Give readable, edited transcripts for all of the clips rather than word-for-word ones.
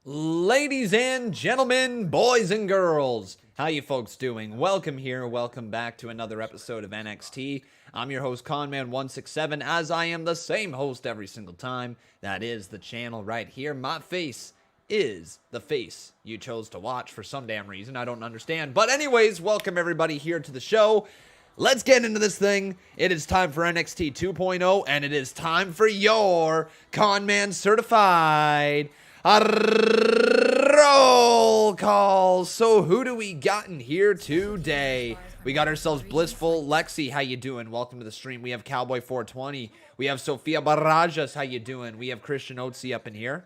Ladies and gentlemen, boys and girls, how you folks doing? Welcome here, welcome back to another episode of NXT. I'm your host, Conman167, as I am the same host every single time. That is the channel right here. My face is the face you chose to watch for some damn reason. I don't understand. But anyways, welcome everybody here to the show. Let's get into this thing. It is time for NXT 2.0, and it is time for your Conman Certified roll call. So who do we got in here today? We got ourselves Blissful Lexi. How you doing? Welcome to the stream. We have Cowboy 420. We have Sophia Barajas. How you doing? We have Christian Otzi up in here.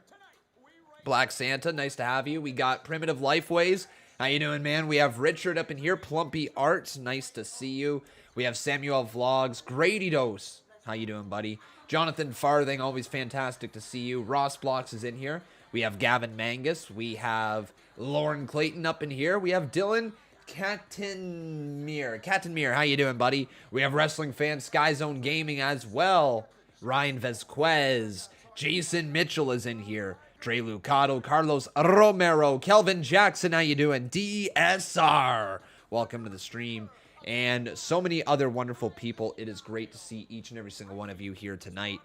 Black Santa, nice to have you. We got Primitive Lifeways. How you doing, man? We have Richard up in here. Plumpy Arts, nice to see you. We have Samuel Vlogs. Grady Dose. How you doing, buddy? Jonathan Farthing, always fantastic to see you. Ross Blocks is in here. We have Gavin Mangus. We have Lauren Clayton up in here. We have Dylan Catanmere. How you doing, buddy? We have Wrestling Fan Sky Zone Gaming as well. Ryan Vesquez. Jason Mitchell is in here. Trey Lucado. Carlos Romero. Kelvin Jackson. How you doing? DSR. Welcome to the stream. And so many other wonderful people. It is great to see each and every single one of you here tonight.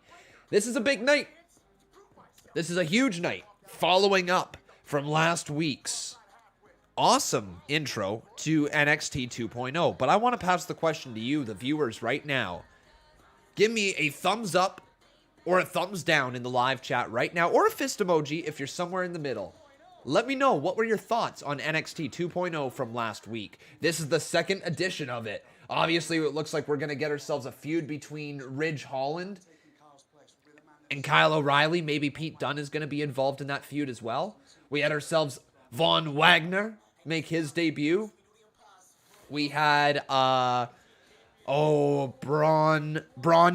This is a big night. This is a huge night. Following up from last week's awesome intro to NXT 2.0. But I want to pass the question to you, the viewers, right now. Give me a thumbs up or a thumbs down in the live chat right now, or a fist emoji if you're somewhere in the middle. Let me know, what were your thoughts on NXT 2.0 from last week? This is the second edition of it. Obviously, it looks like we're going to get ourselves a feud between Ridge Holland and Kyle O'Reilly. Maybe Pete Dunne is going to be involved in that feud as well. We had ourselves Von Wagner make his debut. We had Braun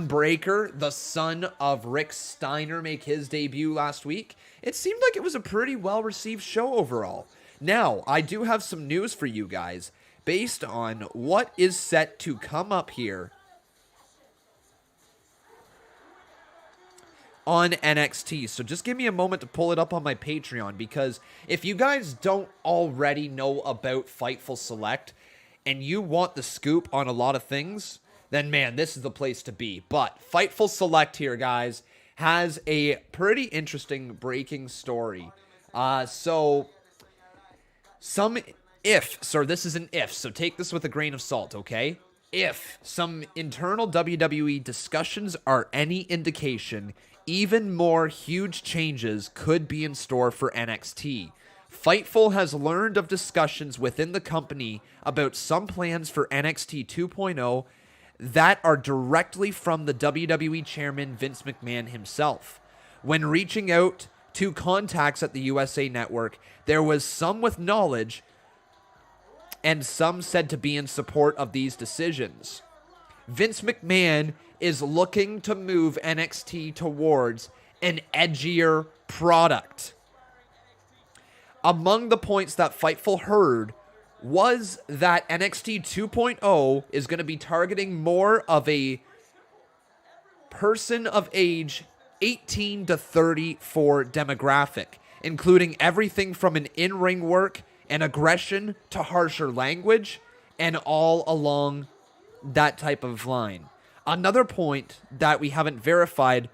Breaker, the son of Rick Steiner, make his debut last week. It seemed like it was a pretty well-received show overall. Now, I do have some news for you guys based on what is set to come up here on NXT. So just give me a moment to pull it up on my Patreon, because if you guys don't already know about Fightful Select and you want the scoop on a lot of things, then man, this is the place to be. But Fightful Select here, guys, has a pretty interesting breaking story. This is an if, so take this with a grain of salt, okay? If some internal WWE discussions are any indication, even more huge changes could be in store for NXT. Fightful has learned of discussions within the company about some plans for NXT 2.0 that are directly from the WWE chairman Vince McMahon himself. When reaching out to contacts at the USA Network, there was some with knowledge and some said to be in support of these decisions. Vince McMahon is looking to move NXT towards an edgier product. Among the points that Fightful heard was that NXT 2.0 is going to be targeting more of a person of age 18 to 34 demographic, including everything from an in-ring work and aggression to harsher language, and all along that type of line. Another point that we haven't verified,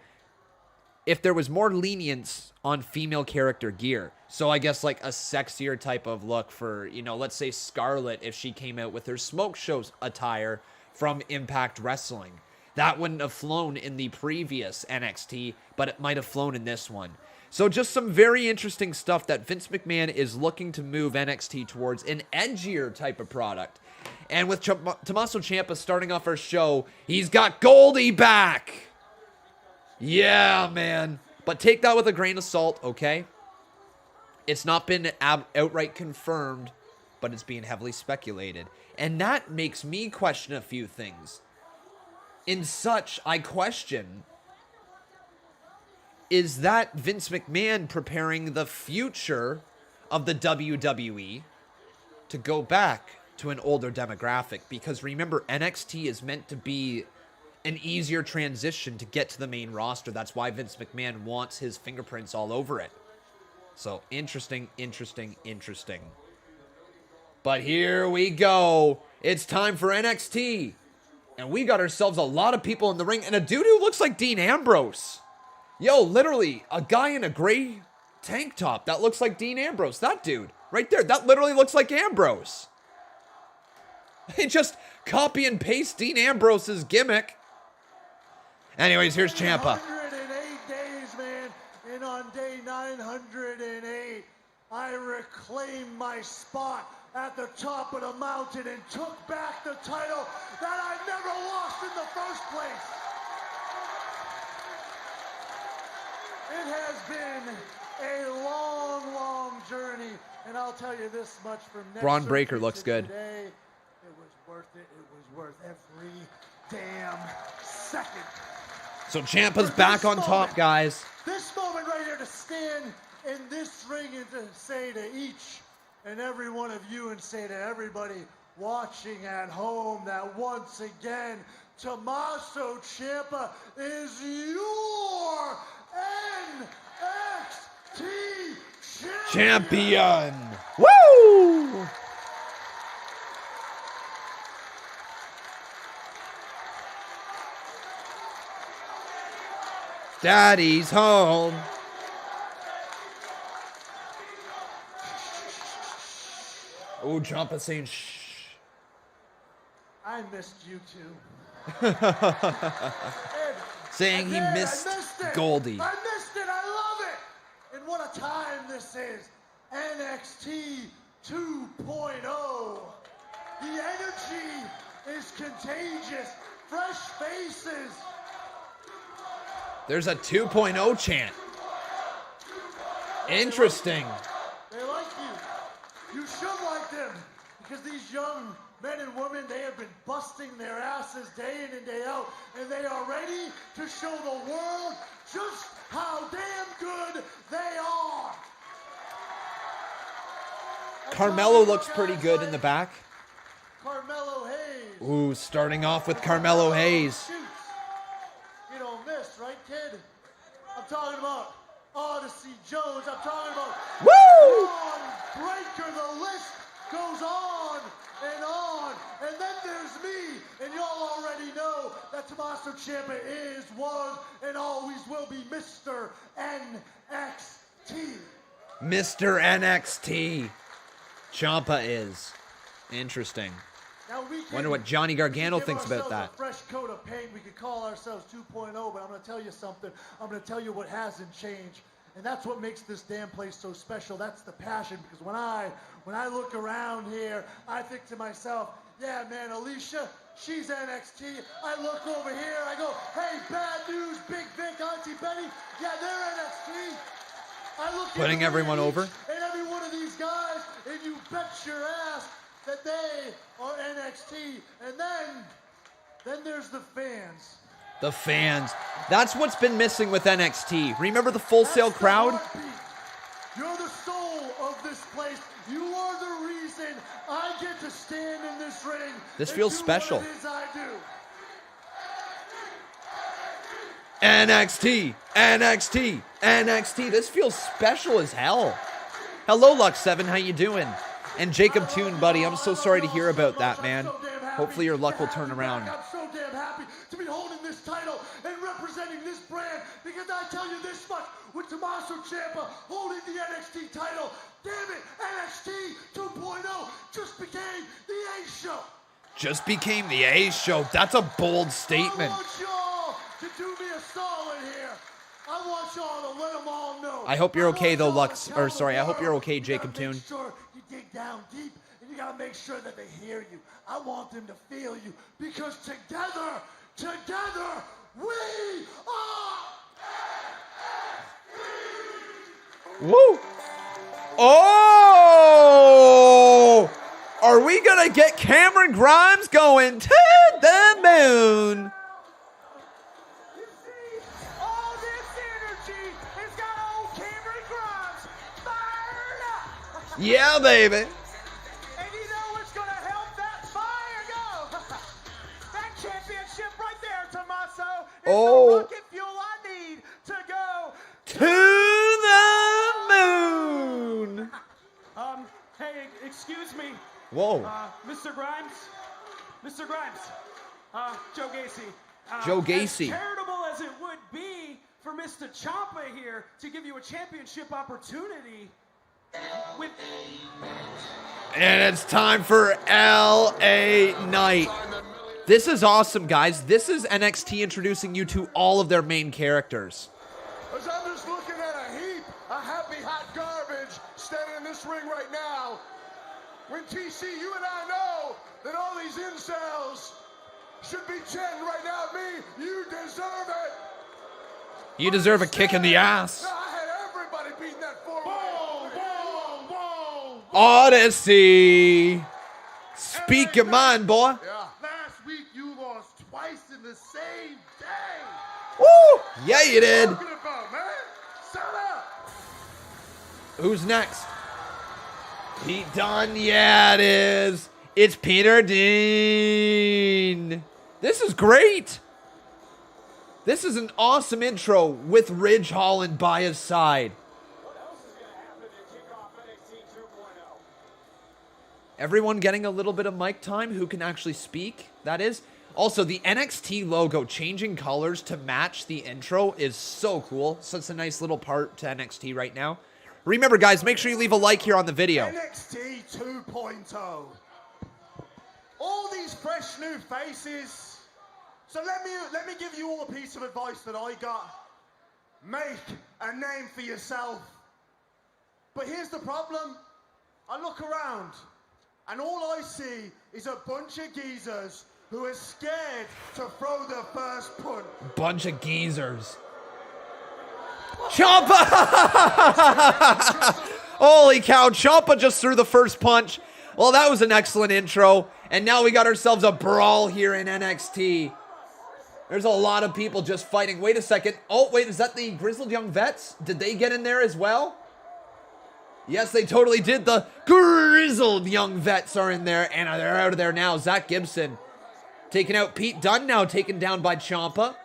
if there was more lenience on female character gear. So I guess like a sexier type of look for, let's say Scarlett, if she came out with her smoke show attire from Impact Wrestling. That wouldn't have flown in the previous NXT, but it might have flown in this one. So just some very interesting stuff that Vince McMahon is looking to move NXT towards an edgier type of product. And with Tommaso Ciampa starting off our show, he's got Goldie back. Yeah, man. But take that with a grain of salt, okay? It's not been outright confirmed, but it's being heavily speculated. And that makes me question a few things. I question, is that Vince McMahon preparing the future of the WWE to go back to an older demographic? Because remember, NXT is meant to be an easier transition to get to the main roster. That's why Vince McMahon wants his fingerprints all over it. So, interesting. But here we go. It's time for NXT. And we got ourselves a lot of people in the ring. And a dude who looks like Dean Ambrose. Yo, literally, a guy in a gray tank top. That looks like Dean Ambrose. That dude. Right there. That literally looks like Ambrose. They just copy and paste Dean Ambrose's gimmick. Anyways, here's Ciampa. 908 days, man. And on day 908, I reclaimed my spot at the top of the mountain and took back the title that I never lost in the first place. It has been a long journey, and I'll tell you this much from next Braun Breaker looks good. Today, it was worth it. It was worth every damn second. So Ciampa's back on top, guys. This moment right here to stand in this ring and to say to each and every one of you and say to everybody watching at home that once again, Tommaso Ciampa is your NXT champion. Woo! Daddy's home. Oh, Ciampa saying shh. I missed you too. Saying he missed Goldie. I missed it. I love it. And what a time this is. NXT 2.0. The energy is contagious. Fresh faces. There's a 2.0 chant. Interesting. They like you. You should like them. Because these young men and women, they have been busting their asses day in and day out. And they are ready to show the world just how damn good they are. Carmelo looks pretty good in the back. Carmelo Hayes. Ooh, starting off with Carmelo Hayes. You don't miss, right, kid? I'm talking about Odyssey Jones. I'm talking about Woo! Bron Breakker. The list goes on and on. And then there's me. And y'all already know that Tommaso Ciampa is, was, and always will be Mr. NXT. Mr. NXT. Ciampa is. Interesting. Now Wonder what Johnny Gargano thinks about that. A fresh coat of paint. We could call ourselves 2.0, but I'm going to tell you something. I'm going to tell you what hasn't changed. And that's what makes this damn place so special. That's the passion. Because when I look around here, I think to myself, yeah, man, Alicia, she's NXT. I look over here, I go, hey, Bad News, Big Vic, Auntie Betty, yeah, they're NXT. I look putting everyone over. And every one of these guys, and you bet your ass that they are NXT. And then there's the fans. The fans. That's what's been missing with NXT. Remember the Full Sail crowd? You're the soul of this place. You are the reason I get to stand in this ring. This feels special. What it is I do. NXT, NXT, NXT. This feels special as hell. Hello, Lux7. How you doing? And Jacob Toon, buddy. I'm so sorry to hear about that, man. Hopefully your luck will turn around. I'm so damn happy to be holding this title and representing this brand, because I tell you this much, with Tommaso Ciampa holding the NXT title, damn it, NXT 2.0 just became the A show. Just became the A show. That's a bold statement. I want y'all to do me a solid here. I want y'all to let them all know. I hope you're okay though, Lux. Or sorry, I hope you're okay, Jacob Toon. Make sure you dig down deep, and you gotta make sure that they hear you. I want them to feel you, because together we are. Woo! Oh! Are we gonna get Cameron Grimes going to the moon? You see, all this energy has got old Cameron Grimes fired up. Yeah, baby. And you know what's gonna help that fire go? That championship right there, Tommaso. Is the rocket fuel I need to go to the moon. me. Whoa. Mr. Grimes. Mr. Grimes. Joe Gacy. Joe Gacy. As charitable as it would be for Mr. Ciampa here to give you a championship opportunity with... And it's time for LA Knight. This is awesome, guys. This is NXT introducing you to all of their main characters. As I'm just looking at a heap of happy hot garbage standing in this ring right now. When TC, you and I know that all these incels should be chanting right now at me, you deserve it. You deserve a kick in the ass. I had everybody beating that four-way. Odyssey. Speak your mind, boy. Yeah. Last week you lost twice in the same day. Woo! Yeah, you did. What are you talking about, man? Shut up. Who's next? Pete Dunne. Yeah, it is. It's Peter Dean. This is great. This is an awesome intro with Ridge Holland by his side. What else is going to happen to kick off NXT 2.0? Everyone getting a little bit of mic time who can actually speak, that is. Also, the NXT logo changing colors to match the intro is so cool. Such a nice little part to NXT right now. Remember, guys, make sure you leave a like here on the video. NXT 2.0. All these fresh new faces. So let me give you all a piece of advice that I got. Make a name for yourself. But here's the problem. I look around and all I see is a bunch of geezers who are scared to throw the first punch. Bunch of geezers. Ciampa! Holy cow, Ciampa just threw the first punch. Well, that was an excellent intro. And now we got ourselves a brawl here in NXT. There's a lot of people just fighting. Wait a second. Oh, wait, is that the Grizzled Young Vets? Did they get in there as well? Yes, they totally did. The Grizzled Young Vets are in there, and they're out of there now. Zach Gibson taking out Pete Dunne now, taken down by Ciampa.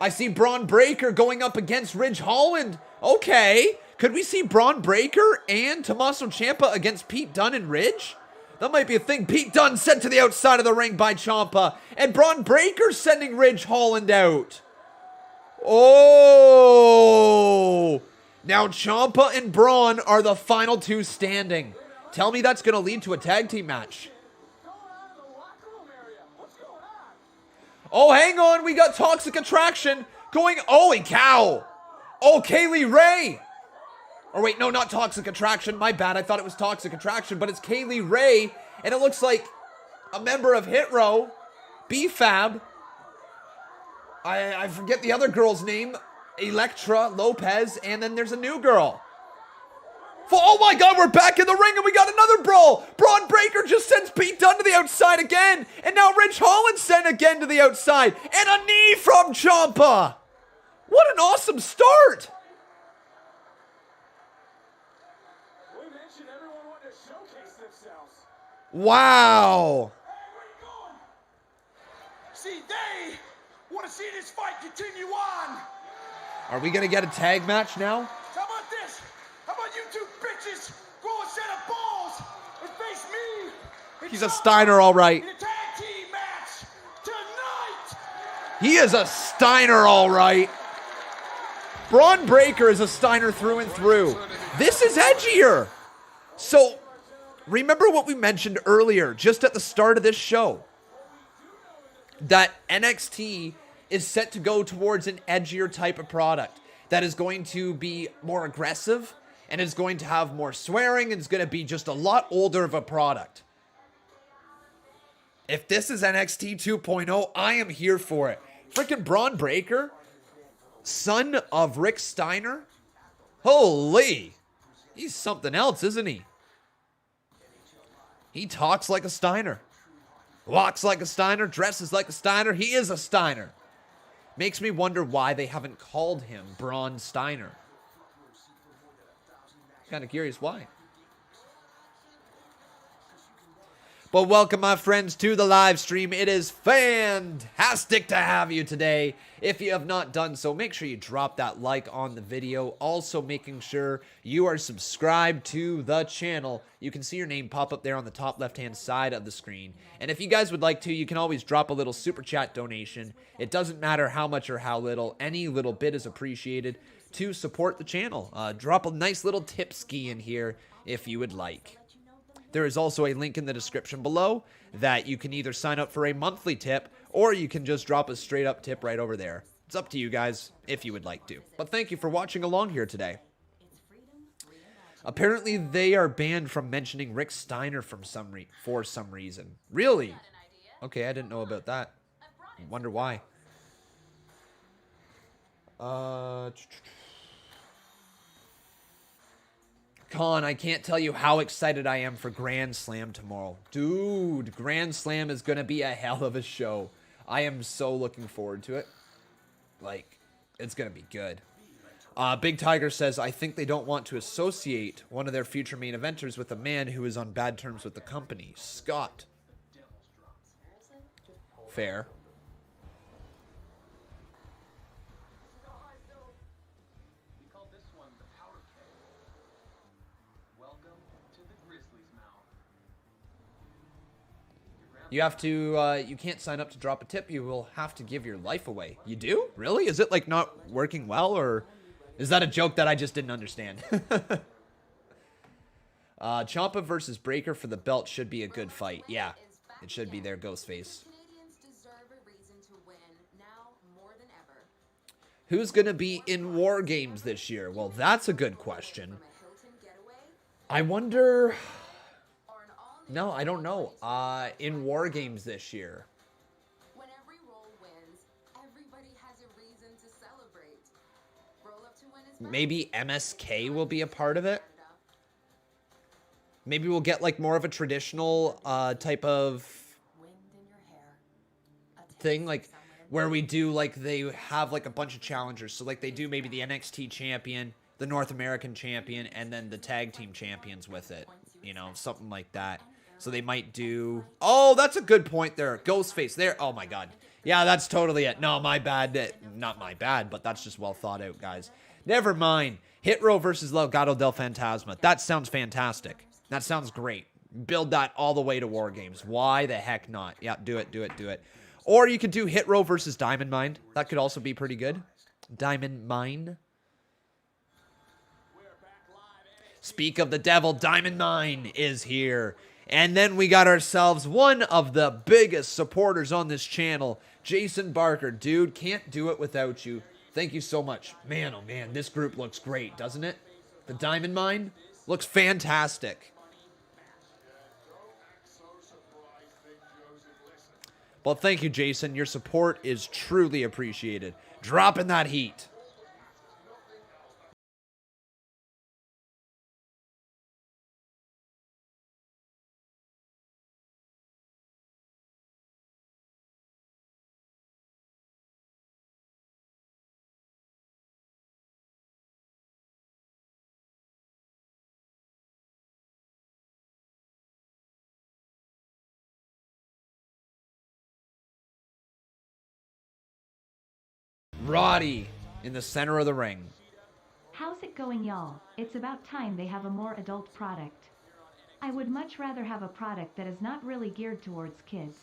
I see Bron Breakker going up against Ridge Holland. Okay. Could we see Bron Breakker and Tommaso Ciampa against Pete Dunne and Ridge? That might be a thing. Pete Dunne sent to the outside of the ring by Ciampa. And Bron Breakker sending Ridge Holland out. Oh. Now Ciampa and Bron are the final two standing. Tell me that's going to lead to a tag team match. Oh, hang on. We got Toxic Attraction going. Holy cow. Oh, Kaylee Ray. Or wait, no, not Toxic Attraction. My bad. I thought it was Toxic Attraction, but it's Kaylee Ray. And it looks like a member of Hit Row, B-Fab. I forget the other girl's name. Elektra Lopez. And then there's a new girl. Oh my God, we're back in the ring and we got another brawl. Bron Breakker just sends Pete Dunne to the outside again. And now Ridge Holland sent again to the outside. And a knee from Ciampa. What an awesome start. We mentioned everyone wanted to showcase themselves. Wow. See, they want to see this fight continue on. Are we going to get a tag match now? How about this? How about you two bitches grow a set of balls and face me? He's a Steiner, all right. In a tag team match tonight. He is a Steiner, all right. Bron Breakker is a Steiner through and through. This is edgier. So, remember what we mentioned earlier, just at the start of this show, that NXT is set to go towards an edgier type of product that is going to be more aggressive and is going to have more swearing and is going to be just a lot older of a product. If this is NXT 2.0, I am here for it. Freaking Bron Breakker, son of Rick Steiner. Holy, he's something else, isn't he? He talks like a Steiner, walks like a Steiner, dresses like a Steiner. He is a Steiner. Makes me wonder why they haven't called him Braun Steiner. Kind of curious why. But welcome, my friends, to the live stream. It is fantastic to have you today. If you have not done so, make sure you drop that like on the video. Also, making sure you are subscribed to the channel. You can see your name pop up there on the top left-hand side of the screen. And if you guys would like to, you can always drop a little super chat donation. It doesn't matter how much or how little. Any little bit is appreciated to support the channel. Drop a nice little tip ski in here if you would like. There is also a link in the description below that you can either sign up for a monthly tip or you can just drop a straight up tip right over there. It's up to you guys if you would like to. But thank you for watching along here today. Apparently they are banned from mentioning Rick Steiner for some reason. Really? Okay, I didn't know about that. Wonder why. Con, I can't tell you how excited I am for Grand Slam tomorrow. Dude, Grand Slam is going to be a hell of a show. I am so looking forward to it. Like, it's going to be good. Big Tiger says, I think they don't want to associate one of their future main eventers with a man who is on bad terms with the company. Scott. Fair. You have to, you can't sign up to drop a tip. You will have to give your life away. You do? Really? Is it, like, not working well, or is that a joke that I just didn't understand? Ciampa versus Breaker for the belt should be a good fight. Yeah, it should be there, Ghostface. Who's going to be in War Games this year? Well, that's a good question. I wonder... No, I don't know. In War Games this year. When every role wins, everybody has a reason to celebrate. Roll up to win is maybe MSK will be a part of it. Maybe we'll get like more of a traditional type of thing, like where we do like they have like a bunch of challengers. So like they do maybe the NXT champion, the North American champion, and then the tag team champions with it. You know, something like that. So they might do... Oh, that's a good point there. Ghostface there. Oh, my God. Yeah, that's totally it. No, my bad. Not my bad, but that's just well thought out, guys. Never mind. Hit Row versus Legado del Fantasma. That sounds fantastic. That sounds great. Build that all the way to War Games. Why the heck not? Yeah, do it, do it, do it. Or you could do Hit Row versus Diamond Mine. That could also be pretty good. Diamond Mine. Speak of the devil, Diamond Mine is here. And then we got ourselves one of the biggest supporters on this channel, Jason Barker. Dude, can't do it without you. Thank you so much. Man, oh man, this group looks great, doesn't it? The Diamond Mine looks fantastic. Well, thank you, Jason. Your support is truly appreciated. Dropping that heat. Roddy in the center of the ring. How's it going, y'all? It's about time they have a more adult product. I would much rather have a product that is not really geared towards kids.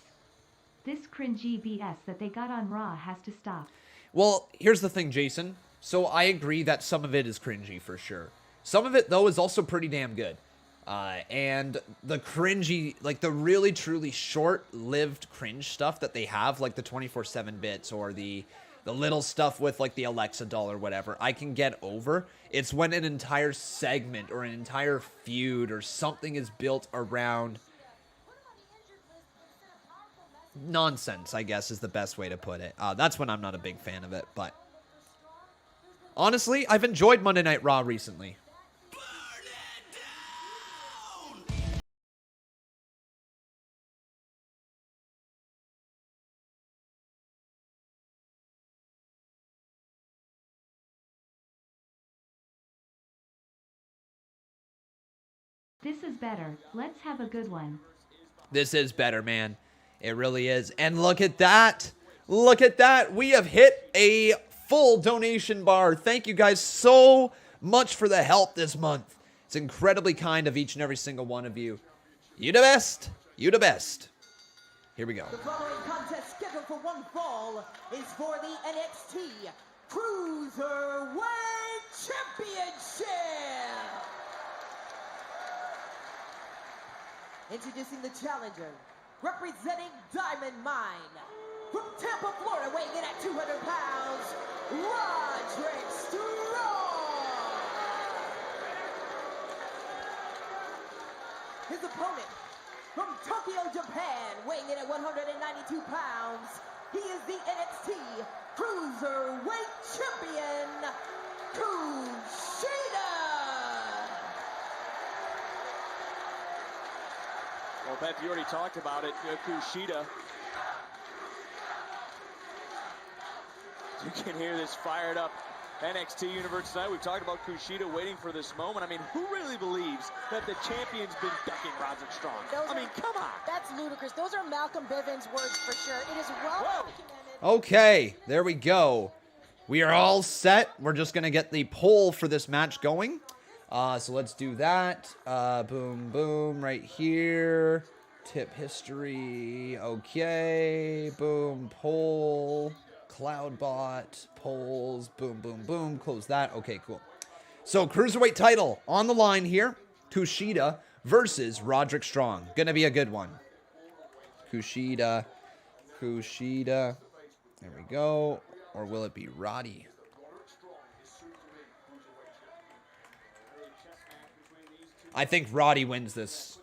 This cringy BS that they got on Raw has to stop. Well, here's the thing, Jason. So I agree that some of it is cringy for sure. Some of it, though, is also pretty damn good. And the cringy, like the really truly short-lived cringe stuff that they have, like the 24/7 bits or the little stuff with like the Alexa doll or whatever, I can get over. It's when an entire segment or an entire feud or something is built around nonsense, I guess is the best way to put it. That's when I'm not a big fan of it, but honestly, I've enjoyed Monday Night Raw recently. This is better. Let's have a good one. This is better, man. It really is. And look at that. Look at that. We have hit a full donation bar. Thank you guys so much for the help this month. It's incredibly kind of each and every single one of you. You the best. You the best. Here we go. The following contest scheduled for one fall is for the NXT Cruiserweight Championship. Introducing the challenger, representing Diamond Mine, from Tampa, Florida, weighing in at 200 pounds, Roderick Strong. His opponent, from Tokyo, Japan, weighing in at 192 pounds, he is the NXT Cruiserweight Champion, Kushida. Well, Beth, you already talked about it. Kushida. You can hear this fired up NXT universe tonight. We've talked about Kushida waiting for this moment. I mean, who really believes that the champion's been ducking Roderick Strong? Come on. That's ludicrous. Those are Malcolm Bivens' words for sure. It is well documented. Okay, there we go. We are all set. We're just going to get the poll for this match going. So let's do that. Boom, boom, right here. Tip history. Okay. Boom, poll. Cloudbot. Polls. Boom, boom, boom. Close that. Okay, cool. So Cruiserweight title on the line here. Kushida versus Roderick Strong. Gonna be a good one. Kushida. There we go. Or will it be Roddy? I think Roddy wins this.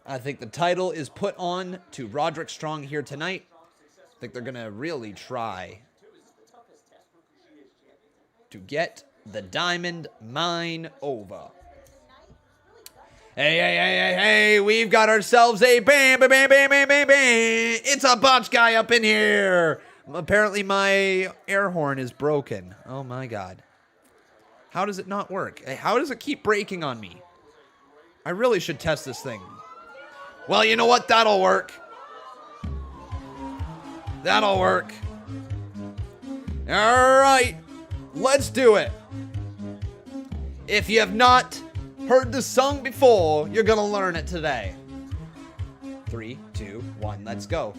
I think the title is put on to Roderick Strong here tonight. I think they're going to really try to get the Diamond Mine over. Hey, we've got ourselves a bam. It's a botch guy up in here. Apparently my air horn is broken. Oh my God. How does it not work? How does it keep breaking on me? I really should test this thing. Well, you know what? That'll work. That'll work. All right. Let's do it. If you have not heard the song before, you're going to learn it today. 3, 2, 1, let's go.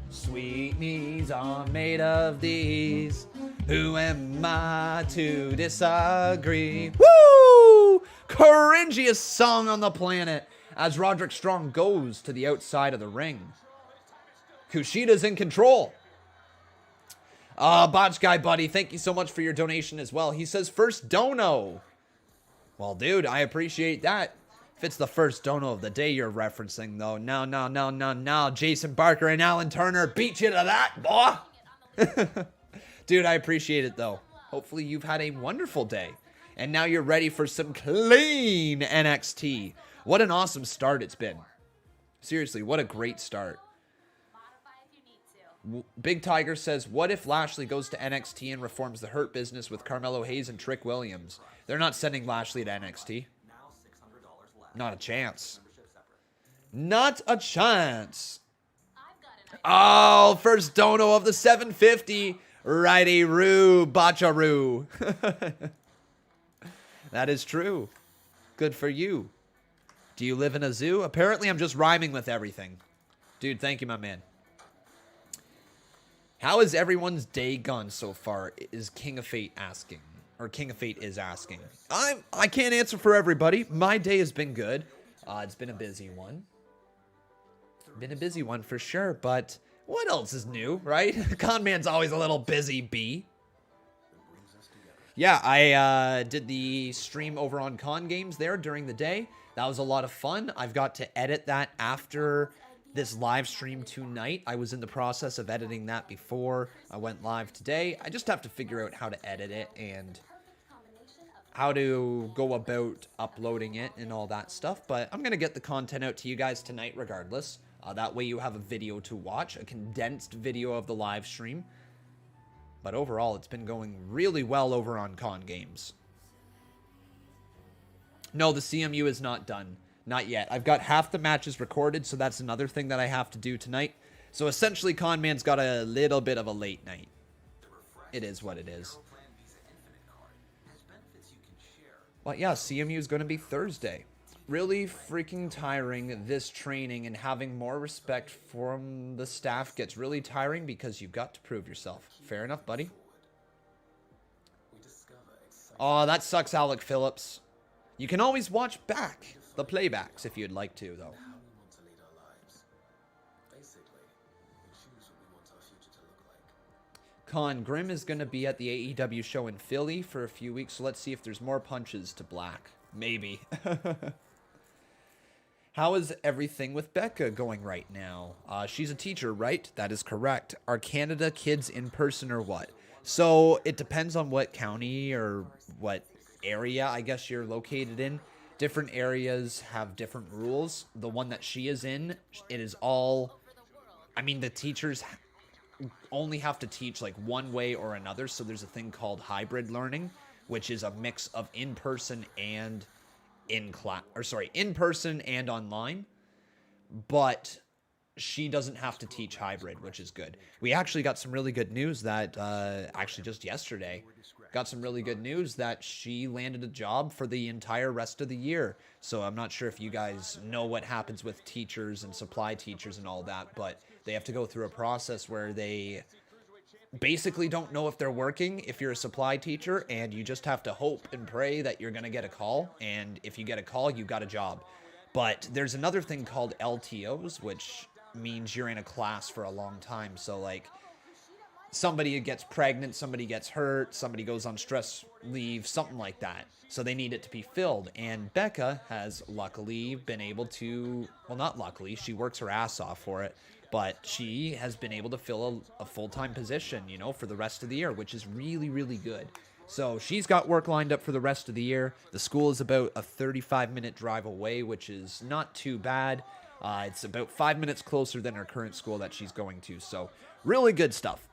Sweet knees are made of these. Who am I to disagree? Woo! Cringiest song on the planet as Roderick Strong goes to the outside of the ring. Kushida's in control. Botch Guy Buddy, thank you so much for your donation as well. He says first dono. Well, dude, I appreciate that. If it's the first dono of the day you're referencing, though. No. Jason Barker and Alan Turner beat you to that, boy. Dude, I appreciate it, though. Hopefully you've had a wonderful day. And now you're ready for some clean NXT. What an awesome start it's been. Seriously, what a great start. Big Tiger says, what if Lashley goes to NXT and reforms the Hurt Business with Carmelo Hayes and Trick Williams? They're not sending Lashley to NXT. Not a chance. Not a chance. Oh, first dono of the 750. Righty-roo, botcharoo. That is true. Good for you. Do you live in a zoo? Apparently, I'm just rhyming with everything. Dude, thank you, my man. How has everyone's day gone so far? Is King of Fate asking. Or King of Fate is asking. I can't answer for everybody. My day has been good. It's been a busy one. Been a busy one for sure, but what else is new, right? Conman's always a little busy bee. Yeah, I did the stream over on Con Games there during the day. That was a lot of fun. I've got to edit that after this live stream tonight. I was in the process of editing that before I went live today. I just have to figure out how to edit it and how to go about uploading it and all that stuff. But I'm going to get the content out to you guys tonight regardless. That way you have a video to watch, a condensed video of the live stream. But overall, it's been going really well over on Con Games. No, the CMU is not done. Not yet. I've got half the matches recorded, so that's another thing that I have to do tonight. So essentially, Conman's got a little bit of a late night. It is what it is. But yeah, CMU is going to be Thursday. Really freaking tiring, this training, and having more respect from the staff gets really tiring because you've got to prove yourself. Fair enough, buddy? Oh, that sucks, Alec Phillips. You can always watch back the playbacks if you'd like to, though. Con Grimm is going to be at the AEW show in Philly for a few weeks, so let's see if there's more punches to Black. Maybe. How is everything with Becca going right now? She's a teacher, right? That is correct. Are Canada kids in person or what? So it depends on what county or what area, I guess, you're located in. Different areas have different rules. The one that she is in, it is all... I mean, the teachers only have to teach like one way or another. So there's a thing called hybrid learning, which is a mix of in-person and in-person and online. But she doesn't have to teach hybrid, which is good. We actually got some really good news that, actually just yesterday, got some really good news that she landed a job for the entire rest of the year. So I'm not sure if you guys know what happens with teachers and supply teachers and all that, but they have to go through a process where they basically don't know if they're working if you're a supply teacher, and you just have to hope and pray that you're going to get a call, and if you get a call, you got a job. But there's another thing called LTOs, which means you're in a class for a long time. So like somebody gets pregnant, somebody gets hurt, somebody goes on stress leave, something like that. So they need it to be filled. And Becca has luckily been able to, well, not luckily, she works her ass off for it, but she has been able to fill a full-time position, you know, for the rest of the year, which is really, really good. So she's got work lined up for the rest of the year. The school is about a 35-minute drive away, which is not too bad. It's about 5 minutes closer than her current school that she's going to. So really good stuff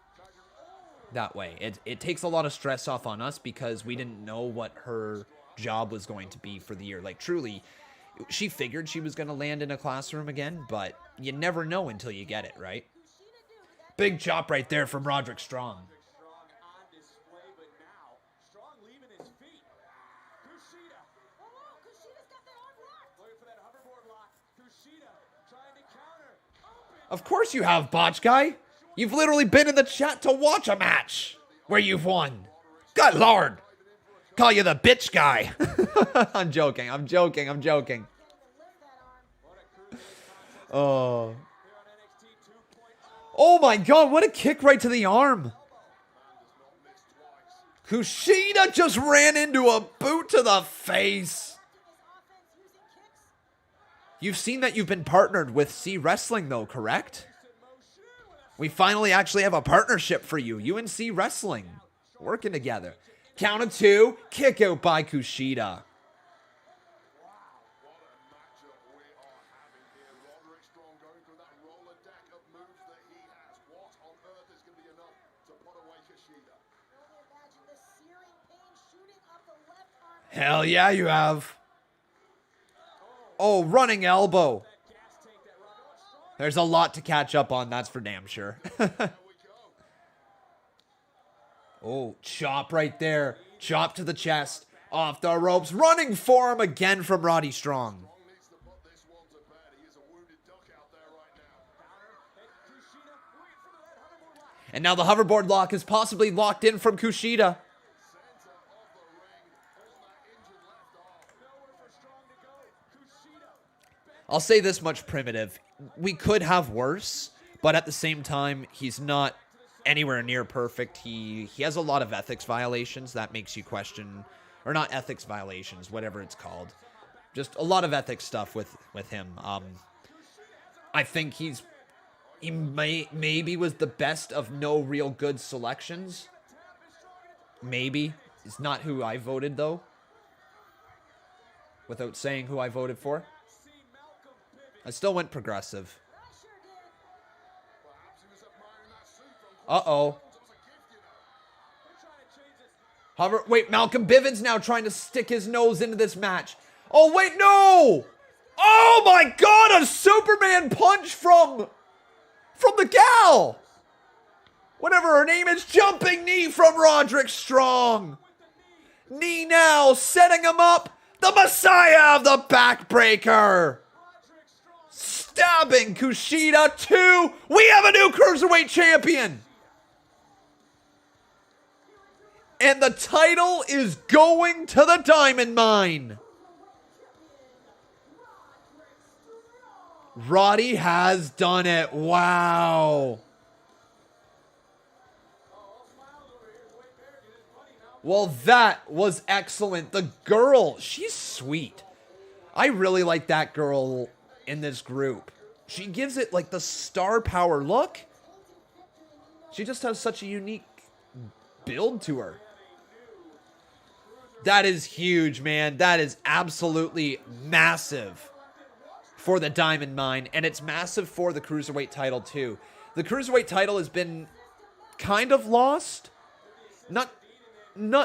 that way. It takes a lot of stress off on us because we didn't know what her job was going to be for the year. Like, truly, she figured she was going to land in a classroom again, but you never know until you get it, right? Big chop right there from Roderick Strong. Of course you have, Botch Guy. You've literally been in the chat to watch a match where you've won. Good Lord. Call you the bitch guy. I'm joking. Oh. Oh my God, what a kick right to the arm. Kushida just ran into a boot to the face. You've seen that you've been partnered with C Wrestling, though, correct? We finally actually have a partnership for you. UNC Wrestling. Working together. Count of two. Kick out by Kushida. Hell yeah, you have. Oh, running elbow. There's a lot to catch up on, that's for damn sure. Oh, chop right there. Chop to the chest. Off the ropes. Running forearm again from Roddy Strong. And now the hoverboard lock is possibly locked in from Kushida. I'll say this much, Primitive. We could have worse, but at the same time, he's not anywhere near perfect. He has a lot of ethics violations that makes you question, or not ethics violations, whatever it's called. Just a lot of ethics stuff with him. I think he maybe was the best of no real good selections. Maybe. It's not who I voted, though. Without saying who I voted for. I still went progressive. Uh-oh. Wait, Malcolm Bivens now trying to stick his nose into this match. Oh, wait, no! Oh my God, a Superman punch from the gal. Whatever her name is, jumping knee from Roderick Strong. Knee now, setting him up. The Messiah of the Backbreaker. Stabbing Kushida 2. We have a new Cruiserweight Champion. And the title is going to the Diamond Mine. Roddy has done it. Wow. Well, that was excellent. The girl, she's sweet. I really like that girl in this group. She gives it like the star power look. She just has such a unique build to her. That is huge, man. That is absolutely massive for the Diamond Mine, and it's massive for the Cruiserweight title too. The Cruiserweight title has been kind of lost. Not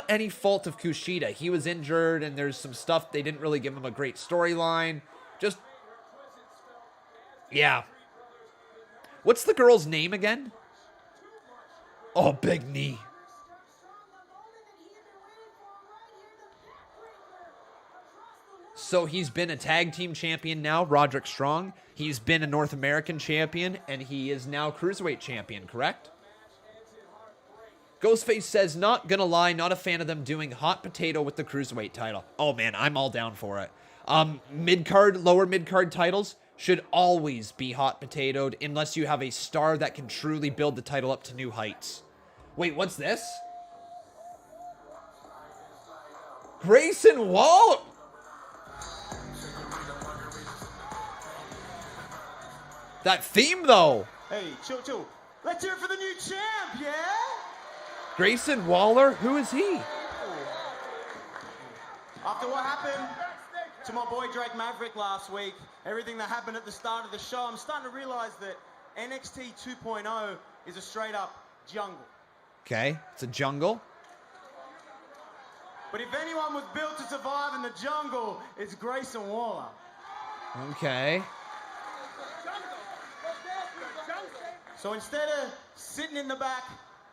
any fault of Kushida. He was injured, and there's some stuff. They didn't really give him a great storyline. Just, yeah. What's the girl's name again? Oh, big knee. So he's been a tag team champion now, Roderick Strong. He's been a North American champion, and he is now Cruiserweight champion, correct? Ghostface says, not gonna lie, not a fan of them doing hot potato with the Cruiserweight title. Oh man, I'm all down for it. Mid-card, lower mid-card titles should always be hot potatoed unless you have a star that can truly build the title up to new heights. Wait, what's this? Grayson Waller. That theme, though. Hey, chill. Let's hear it for the new champ, yeah? Grayson Waller? Who is he? After what happened to my boy Drake Maverick last week, everything that happened at the start of the show, I'm starting to realize that NXT 2.0 is a straight-up jungle. Okay, it's a jungle. But if anyone was built to survive in the jungle, it's Grayson Waller. Okay. So instead of sitting in the back,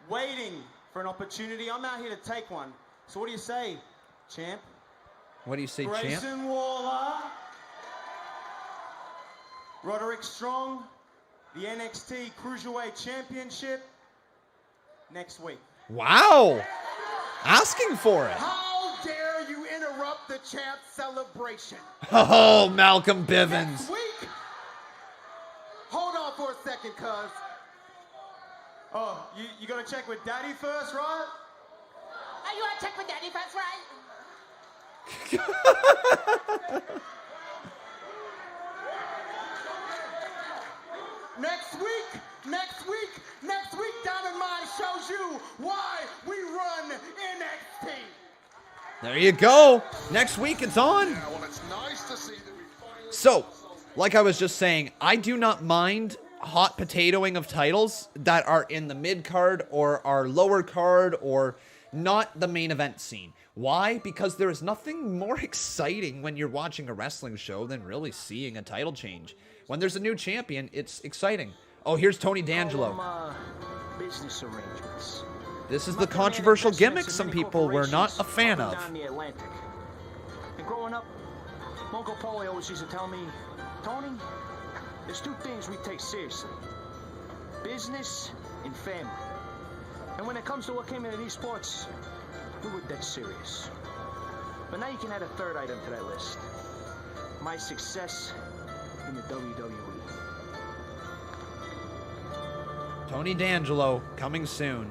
waiting for an opportunity, I'm out here to take one. So what do you say, champ? What do you say, Grayson champ? Waller, Roderick Strong, the NXT Cruiserweight Championship next week. Wow. Asking for it. How dare you interrupt the champ celebration? Oh, Malcolm Bivens. Next week? Hold on for a second, cuz. Oh, you gotta check with Daddy first, right? You want to check with Daddy first, right? Next week, Diamond Mine shows you why we run NXT. There you go. Next week it's on. Yeah, well, it's nice to see that we finally... So, like I was just saying, I do not mind hot potatoing of titles that are in the mid-card or our lower card or not the main event scene. Why? Because there is nothing more exciting when you're watching a wrestling show than really seeing a title change. When there's a new champion, it's exciting. Oh, here's Tony D'Angelo. Business arrangements. This is the controversial gimmick some people were not a fan of. Down the Atlantic. And growing up, Uncle Paulie always used to tell me, Tony, there's two things we take seriously. Business and family. And when it comes to what came into these sports, we were dead serious. But now you can add a third item to that list. My success in the WWE. Tony D'Angelo, coming soon.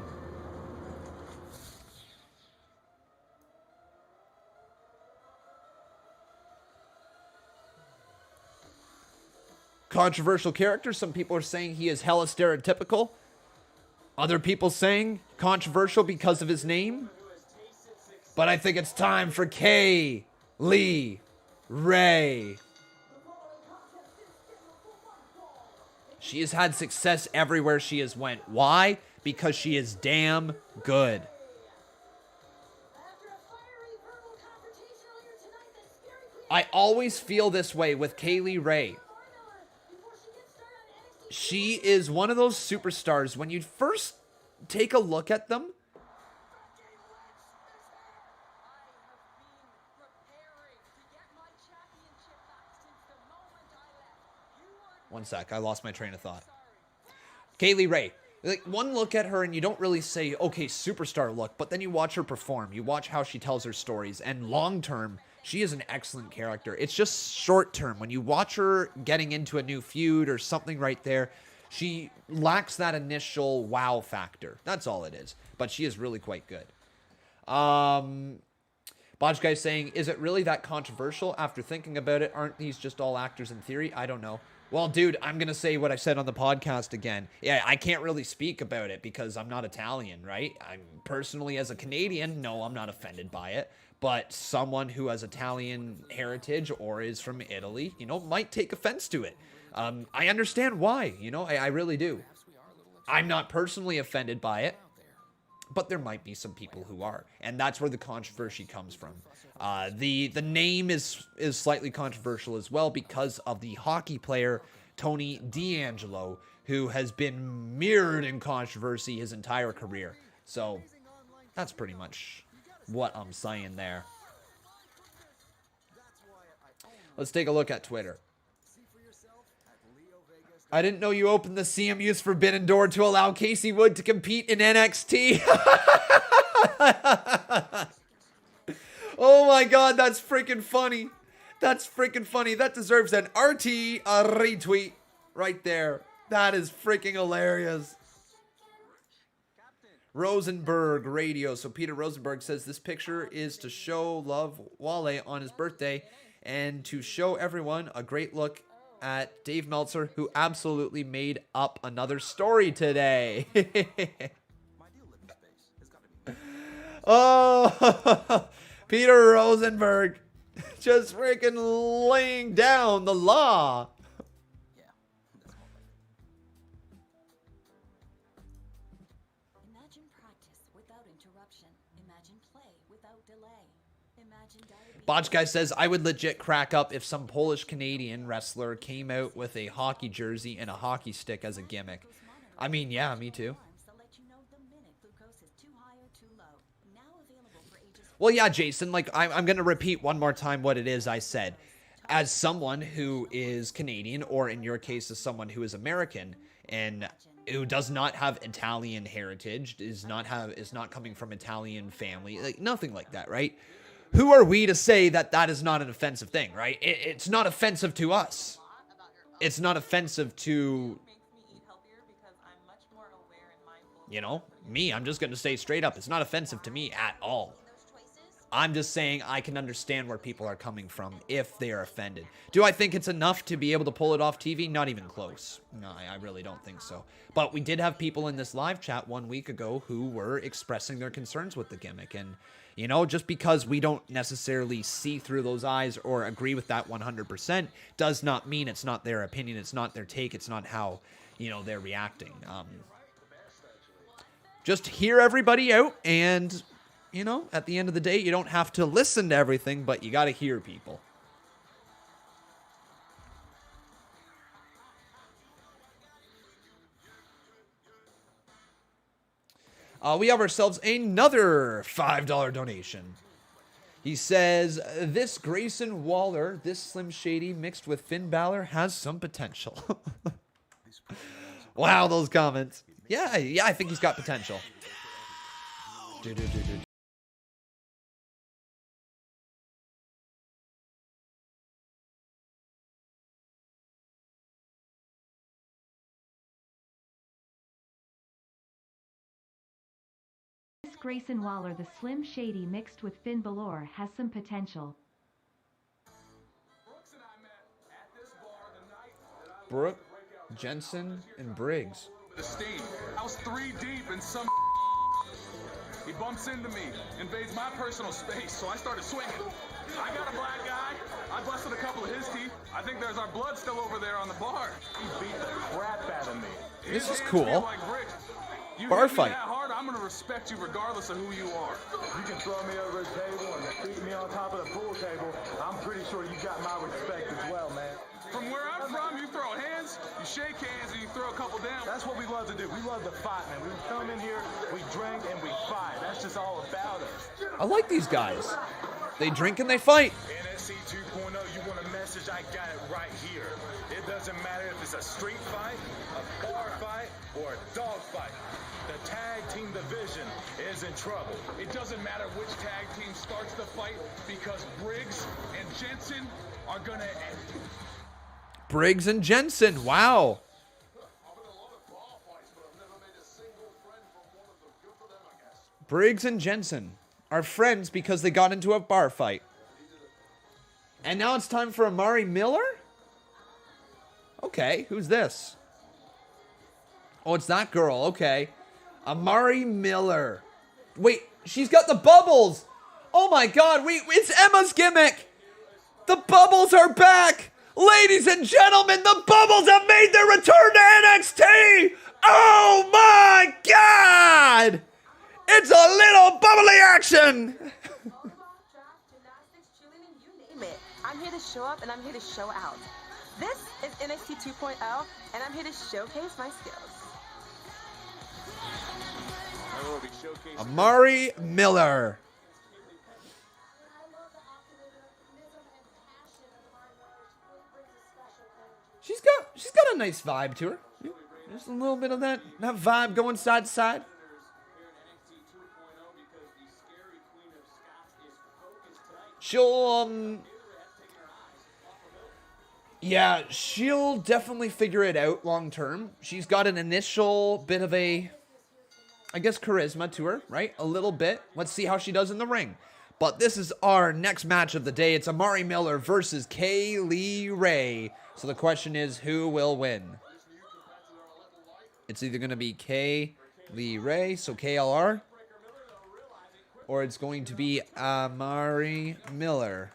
Controversial character. Some people are saying he is hella stereotypical. Other people saying controversial because of his name. But I think it's time for Kay Lee Ray. She has had success everywhere she has went. Why? Because she is damn good. After a fiery verbal confrontation earlier tonight, the Scary Queen I always feel this way with Kaylee Ray. She is one of those superstars. When you first take a look at them, one sec, I lost my train of thought. Kaylee Ray. Like, one look at her and you don't really say, okay, superstar look, but then you watch her perform. You watch how she tells her stories. And long term, she is an excellent character. It's just short term. When you watch her getting into a new feud or something right there, she lacks that initial wow factor. That's all it is. But she is really quite good. Botch Guy's saying, is it really that controversial? After thinking about it, aren't these just all actors in theory? I don't know. Well, dude, I'm going to say what I said on the podcast again. Yeah, I can't really speak about it because I'm not Italian, right? I'm personally, as a Canadian, no, I'm not offended by it. But someone who has Italian heritage or is from Italy, you know, might take offense to it. I understand why, you know, I really do. I'm not personally offended by it, but there might be some people who are. And that's where the controversy comes from. The name is slightly controversial as well because of the hockey player Tony D'Angelo, who has been mirrored in controversy his entire career. So that's pretty much what I'm saying there. Let's take a look at Twitter. I didn't know you opened the CMU's forbidden door to allow Kacy Wood to compete in NXT. Oh my god, that's freaking funny. That's freaking funny. That deserves an RT retweet right there. That is freaking hilarious. Rosenberg Radio. So Peter Rosenberg says this picture is to show love Wale on his birthday and to show everyone a great look at Dave Meltzer, who absolutely made up another story today. Oh, Peter Rosenberg just freaking laying down the law. Imagine practice without interruption. Imagine play without delay. Imagine diabetes. Botch Guy says, I would legit crack up if some Polish-Canadian wrestler came out with a hockey jersey and a hockey stick as a gimmick. I mean, yeah, me too. Well, yeah, Jason, like, I'm going to repeat one more time what it is I said. As someone who is Canadian, or in your case, as someone who is American, and who does not have Italian heritage, is not coming from Italian family, like, nothing like that, right? Who are we to say that that is not an offensive thing, right? It's not offensive to us. It's not offensive to, you know, me. I'm just going to say straight up, it's not offensive to me at all. I'm just saying I can understand where people are coming from if they are offended. Do I think it's enough to be able to pull it off TV? Not even close. No, I really don't think so. But we did have people in this live chat 1 week ago who were expressing their concerns with the gimmick. And, you know, just because we don't necessarily see through those eyes or agree with that 100% does not mean it's not their opinion. It's not their take. It's not how, you know, they're reacting. Just hear everybody out and, you know, at the end of the day, you don't have to listen to everything, but you got to hear people. We have ourselves another $5 donation. He says, this Grayson Waller, this Slim Shady mixed with Finn Balor has some potential. Wow, those comments. Yeah, I think he's got potential. Grayson Waller, the Slim Shady mixed with Finn Balor has some potential. Brooke, Jensen, and Briggs. I was 3 deep and some he bumps into me, invades my personal space, so I started swinging. I got a black guy. I busted a couple of his teeth. I think there's our blood still over there on the bar. He beat the crap out of me. This is cool. Like you bar hit me fight. that hard, I'm gonna respect you regardless of who you are. You can throw me over a table and beat me on top of the pool table. I'm pretty make sure you got my respect as well, man. From where I'm from, you throw hands, you shake hands, and you throw a couple down. That's what we love to do. We love to fight, man. We come in here, we drink, and we fight. That's just all about us. I like these guys. They drink and they fight. NXT 2.0, you want a message? I got it right here. It doesn't matter if it's a street fight, a bar fight, or a dog fight. The tag team division is in trouble. It doesn't matter which tag team starts the fight because Briggs and Jensen are going to end. Briggs and Jensen. Wow. Briggs and Jensen are friends because they got into a bar fight. And now it's time for Amari Miller? Okay, who's this? Oh, it's that girl. Okay. Amari Miller. Wait, she's got the bubbles. Oh my god, it's Emma's gimmick. The bubbles are back. Ladies and gentlemen, the bubbles have made their return to NXT. Oh my god. It's a little bubbly action. I'm here to show up and I'm here to show out. This is NXT 2.0 and I'm here to showcase my skills. Amari Miller. She's got a nice vibe to her. Just a little bit of that vibe going side to side. She'll yeah, she'll definitely figure it out long term. She's got an initial bit of a, I guess, charisma to her, right? A little bit. Let's see how she does in the ring. But this is our next match of the day. It's Amari Miller versus Kay Ray. So the question is, who will win? It's either going to be Kay Ray, so KLR, or it's going to be Amari Miller.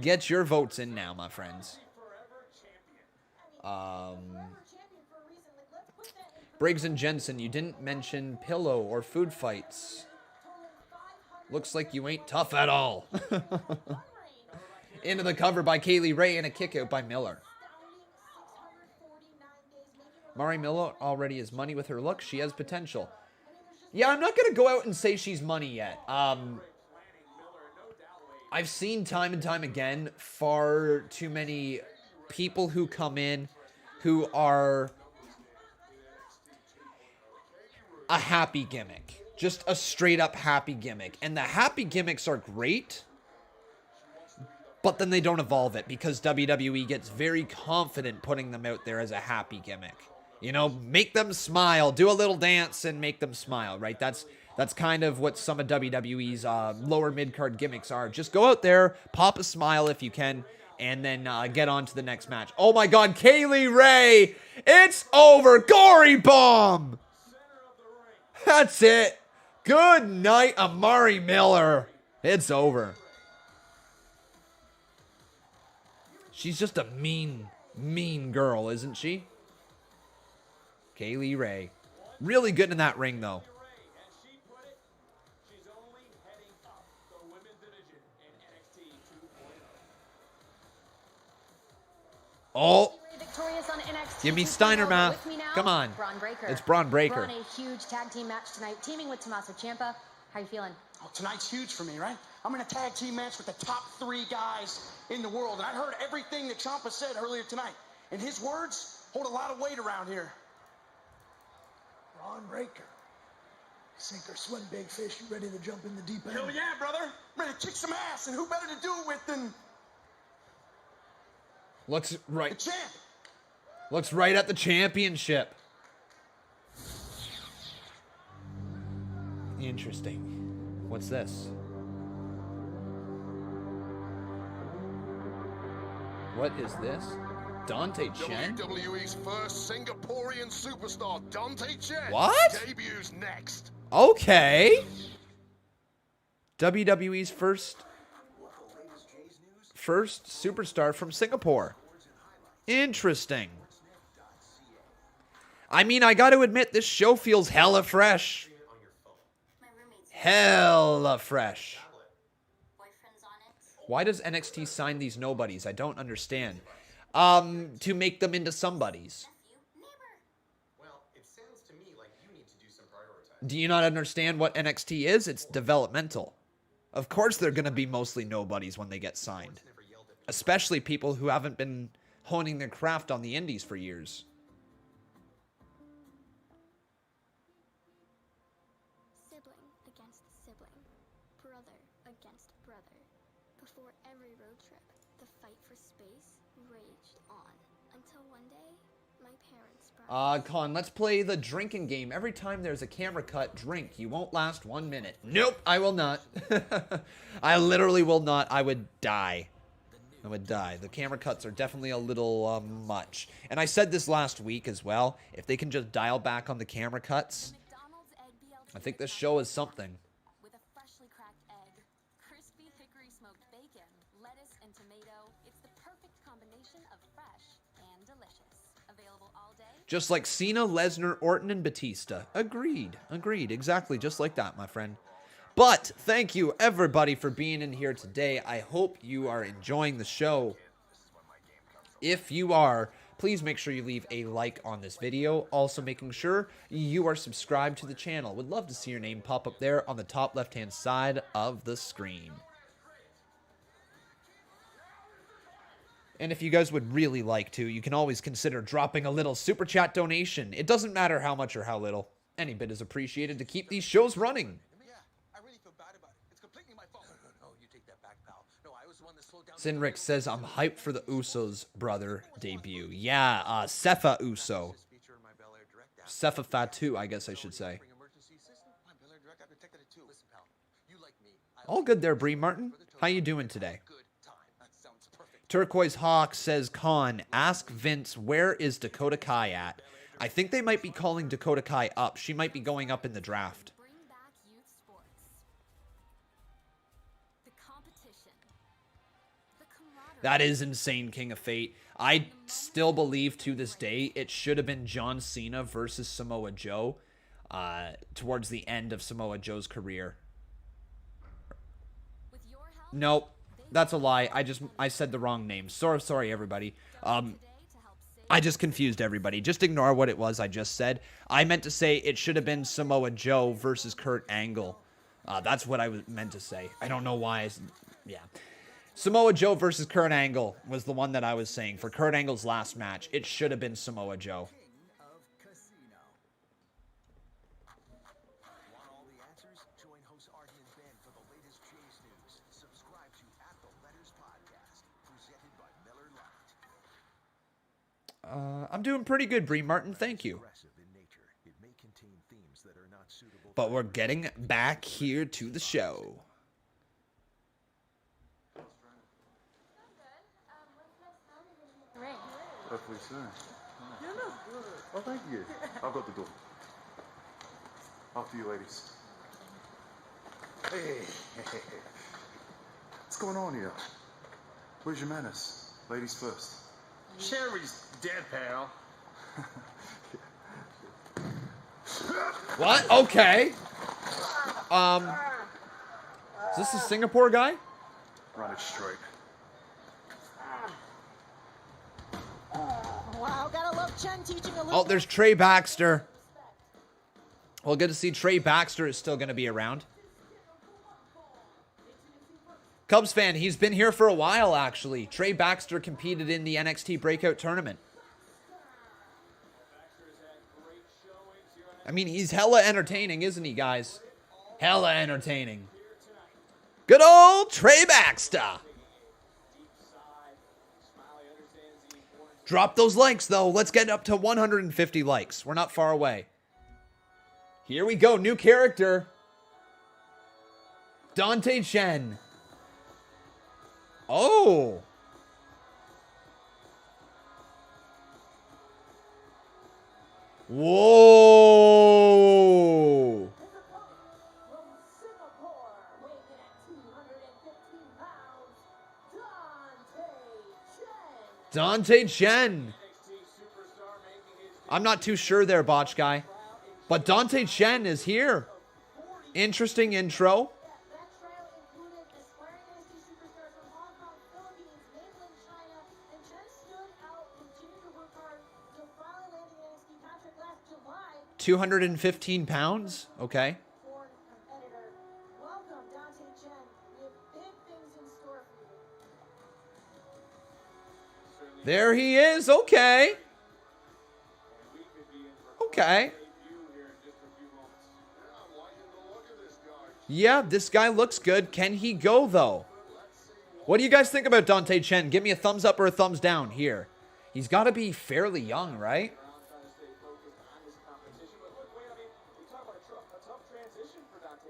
Get your votes in now, my friends. Briggs and Jensen, you didn't mention pillow or food fights. Looks like you ain't tough at all. Into the cover by Kay Ray and a kick out by Miller. Amari Miller already has money with her look. She has potential. Yeah, I'm not going to go out and say she's money yet. I've seen time and time again far too many people who come in who are a happy gimmick. Just a straight up happy gimmick. And the happy gimmicks are great, but then they don't evolve it because WWE gets very confident putting them out there as a happy gimmick. You know, make them smile, do a little dance and make them smile, right? That's kind of what some of WWE's lower mid-card gimmicks are. Just go out there, pop a smile if you can, and then get on to the next match. Oh my god, Kay Ray! It's over! Gory bomb! That's it. Good night, Amari Miller. It's over. She's just a mean, mean girl, isn't she? Kay Ray. Really good in that ring, though. Oh, give me Steiner math. Come on. It's Bron Breakker. We're on a huge tag team match tonight, teaming with Tommaso Ciampa. How you feeling? Oh, tonight's huge for me, right? I'm in a tag team match with the top 3 guys in the world, and I heard everything that Ciampa said earlier tonight. And his words hold a lot of weight around here. Bron Breakker. Sink or swim, big fish. You ready to jump in the deep end? Hell yeah, brother. I'm ready to kick some ass, and who better to do it with than... Looks right. The champ. Looks right at the championship. Interesting. What's this? What is this? Dante Chen? WWE's first Singaporean superstar, Dante Chen. What? Debuts next. Okay. WWE's first superstar from Singapore. Interesting. I mean, I got to admit, this show feels hella fresh. Hella fresh. Why does NXT sign these nobodies? I don't understand. To make them into somebodies. Well, it sounds to me like you need to do some prioritizing. Do you not understand what NXT is? It's developmental. Of course they're going to be mostly nobodies when they get signed. Especially people who haven't been honing their craft on the indies for years. Sibling against sibling. Brother against brother. Before every road trip, the fight for space raged on. Until one day, my parents brought Con, let's play the drinking game. Every time there's a camera cut, drink. You won't last 1 minute. Nope, I will not. I literally will not. I would die. I would die. The camera cuts are definitely a little much. And I said this last week as well. If they can just dial back on the camera cuts, I think this show is something. With a freshly cracked egg, crispy hickory smoked bacon, lettuce, and tomato, it's the perfect combination of fresh and delicious. Available all day. Just like Cena, Lesnar, Orton, and Batista. Agreed. Agreed. Exactly just like that, my friend. But thank you, everybody, for being in here today. I hope you are enjoying the show. If you are, please make sure you leave a like on this video. Also making sure you are subscribed to the channel. Would love to see your name pop up there on the top left-hand side of the screen. And if you guys would really like to, you can always consider dropping a little super chat donation. It doesn't matter how much or how little. Any bit is appreciated to keep these shows running. Sinrick says, I'm hyped for the Usos brother debut. Yeah, Sefa Uso. Sefa Fatu, I guess I should say. All good there, Bree Martin. How you doing today? Turquoise Hawk says, Con, ask Vince, where is Dakota Kai at? I think they might be calling Dakota Kai up. She might be going up in the draft. That is insane, King of Fate. I still believe to this day it should have been John Cena versus Samoa Joe towards the end of Samoa Joe's career. Nope, that's a lie. I said the wrong name. Sorry, everybody. I just confused everybody. Just ignore what it was I just said. I meant to say it should have been Samoa Joe versus Kurt Angle. That's what I meant to say. I don't know why. Yeah. Samoa Joe versus Kurt Angle was the one that I was saying. For Kurt Angle's last match, it should have been Samoa Joe. I'm doing pretty good, Bree Martin. Thank you. But we're getting back here to the show. Perfectly soon. Oh, thank you. I've got the door. After you, ladies. Hey. What's going on here? Where's your manners? Ladies first. Sherry's dead, pal. What? Okay. Is this a Singapore guy? Run it straight. Wow, gotta love Chen teaching a little. Oh, there's Trey Baxter. Well, good to see Trey Baxter is still going to be around. Cubs fan, he's been here for a while, actually. Trey Baxter competed in the NXT Breakout Tournament. I mean, he's hella entertaining, isn't he, guys? Hella entertaining. Good old Trey Baxter. Drop those likes, though. Let's get up to 150 likes. We're not far away. Here we go. New character. Dante Chen. Oh. Whoa. Dante Chen. I'm not too sure there, Botch Guy. But Dante Chen is here. Interesting intro. 215 pounds. Okay. There he is. Okay. Okay. Yeah, this guy looks good. Can he go, though? What do you guys think about Dante Chen? Give me a thumbs up or a thumbs down here. He's got to be fairly young, right?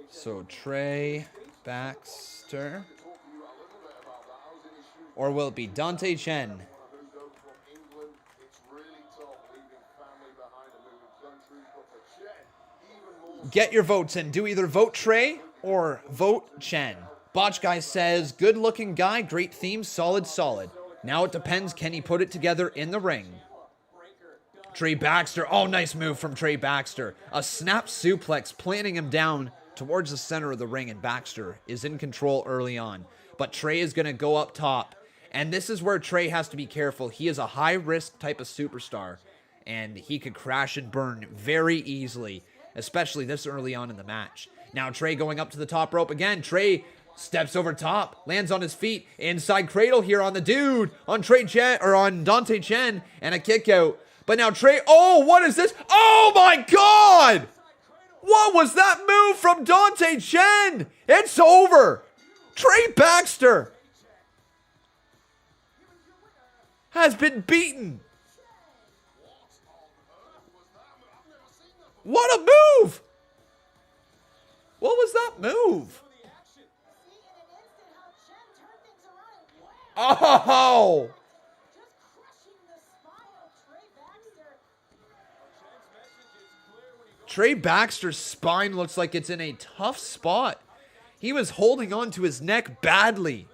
So, Trey Baxter. Or will it be Dante Chen? Get your votes in. Do either vote Trey or vote Chen. Botch Guy says, good looking guy, great theme, solid. Now it depends, can he put it together in the ring? Trey Baxter. Oh, nice move from Trey Baxter. A snap suplex, planting him down towards the center of the ring, and Baxter is in control early on. But Trey is going to go up top. And this is where Trey has to be careful. He is a high-risk type of superstar, and he could crash and burn very easily, especially this early on in the match. Now Trey going up to the top rope again. Trey steps over top, lands on his feet, inside cradle here on the dude, on Trey Chen, or on Dante Chen, and a kick out. But now Trey, oh, what is this? Oh my God! What was that move from Dante Chen? It's over. Trey Baxter has been beaten. What a move! What was that move? Oh! Trey Baxter's spine looks like it's in a tough spot. He was holding on to his neck badly.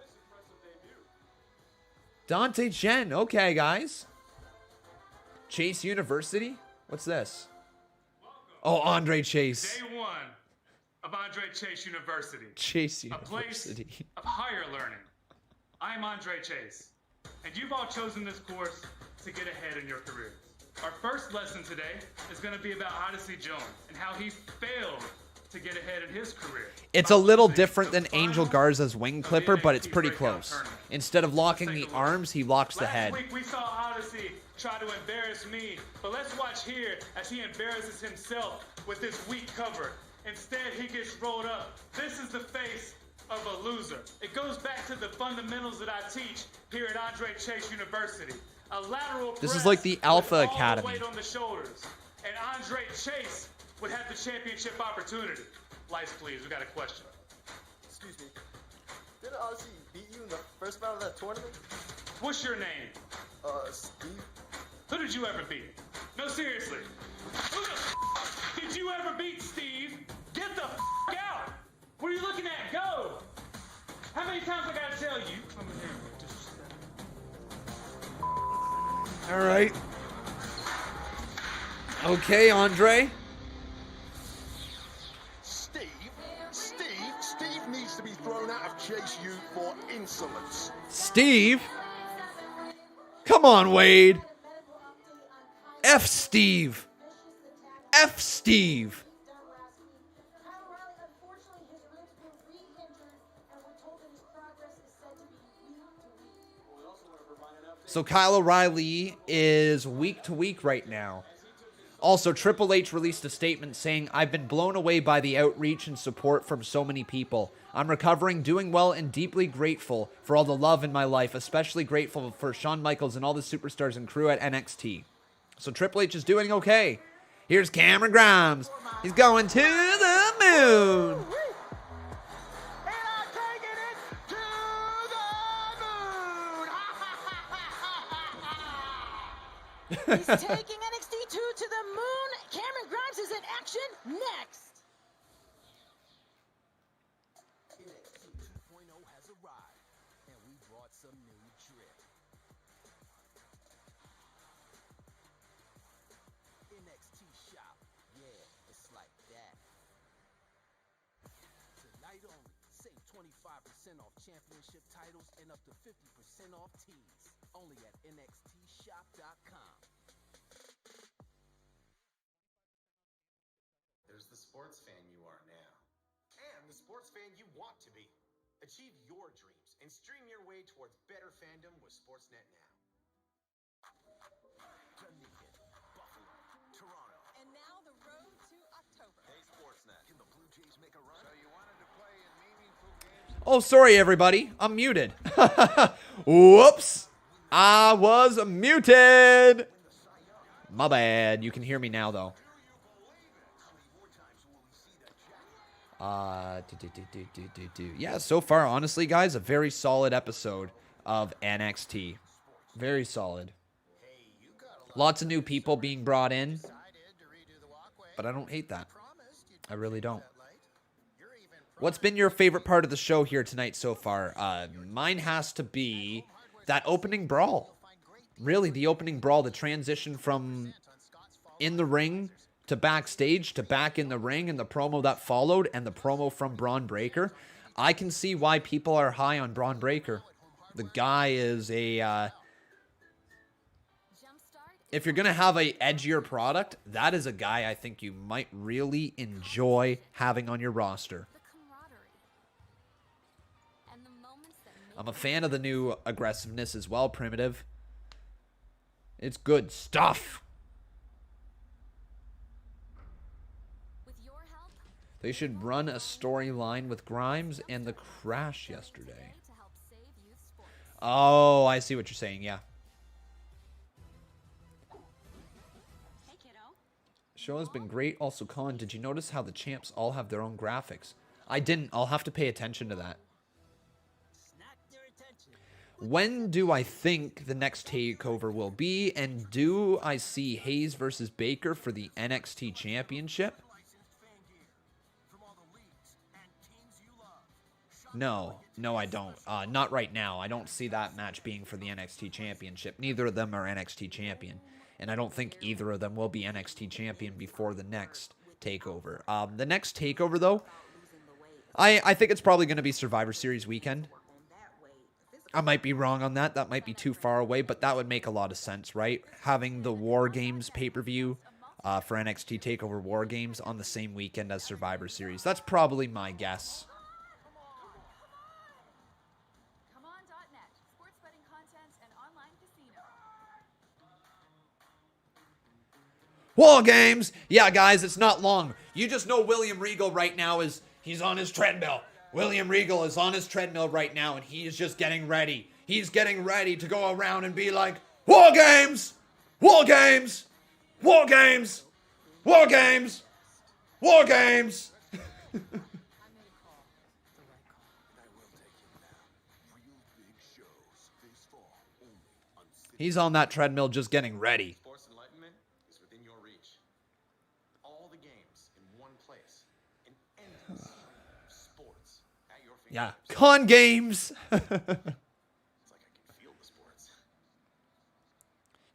Dante Chen. Okay, guys. Chase University? What's this? Oh, Andre Chase. Day one of Andre Chase University. Chase University. A place of higher learning. I'm Andre Chase, and you've all chosen this course to get ahead in your careers. Our first lesson today is going to be about Odyssey Jones and how he failed to get ahead in his career. It's a little different than Angel Garza's wing clipper, but it's pretty close. Instead of locking the arms, he locks the head. Last week we saw Odyssey try to embarrass me, but let's watch here as he embarrasses himself with this weak cover. Instead, he gets rolled up. This is the face of a loser. It goes back to the fundamentals that I teach here at Andre Chase University. A lateral press. This is like the Alpha with all Academy. the weight on the shoulders. And Andre Chase would have the championship opportunity. Lights, please. We got a question. Excuse me. Didn't Odyssey beat you in the first round of that tournament? What's your name? Steve. Who did you ever beat? No, seriously. Who the did you ever beat, Steve? Get the out! What are you looking at? Go! How many times I gotta tell you? All right. Okay, Andre. Steve needs to be thrown out of Chase U for insolence. Steve? Come on, Wade. F Steve. F Steve. So Kyle O'Reilly is week to week right now. Also, Triple H released a statement saying, I've been blown away by the outreach and support from so many people. I'm recovering, doing well, and deeply grateful for all the love in my life, especially grateful for Shawn Michaels and all the superstars and crew at NXT. So Triple H is doing okay. Here's Cameron Grimes. He's going to the moon. He's taking NXT 2 to the moon. Cameron Grimes is in action next. NXT 2.0 has arrived, and we brought some new drip. NXT Shop, yeah, it's like that. Tonight only, save 25% off championship titles and up to 50% off tees. Only at NXTshop.com. the sports fan you are now. And the sports fan you want to be. Achieve your dreams and stream your way towards better fandom with Sportsnet now. Dunedin, Buffalo, Toronto. And now the road to October. Hey, Sportsnet. Can the Blue Jays make a run? So you wanted to play in meaningful games? Oh, sorry, everybody. I'm muted. Whoops. I was muted. My bad. You can hear me now, though. Yeah, so far, honestly, guys, a very solid episode of NXT. Very solid. Lots of new people being brought in, but I don't hate that. I really don't. What's been your favorite part of the show here tonight so far? Mine has to be that opening brawl. Really, the opening brawl, the transition from in the ring to backstage to back in the ring, and the promo that followed, and the promo from Bron Breakker. I can see why people are high on Bron Breakker. The guy is a... if you're going to have a edgier product, that is a guy I think you might really enjoy having on your roster. I'm a fan of the new aggressiveness as well, Primitive. It's good stuff. They should run a storyline with Grimes and the crash yesterday. Oh, I see what you're saying, yeah. Show has been great. Also, Colin, did you notice how the champs all have their own graphics? I didn't. I'll have to pay attention to that. When do I think the next takeover will be? And do I see Hayes versus Baker for the NXT Championship? No, I don't. Not right now. I don't see that match being for the NXT Championship. Neither of them are NXT Champion. And I don't think either of them will be NXT Champion before the next takeover. The next takeover, though, I think it's probably going to be Survivor Series weekend. I might be wrong on that. That might be too far away, but that would make a lot of sense, right? Having the War Games pay-per-view for NXT TakeOver War Games on the same weekend as Survivor Series. That's probably my guess. War Games! Yeah, guys, it's not long. You just know William Regal right now he's on his treadmill. William Regal is on his treadmill right now, and he is just getting ready. He's getting ready to go around and be like, War Games! War Games! War Games! War Games! War Games! He's on that treadmill just getting ready. Sports enlightenment is within your reach. All the games in one place. An endless sports at your fingertips. Yeah, con games. It's like I can feel the sports.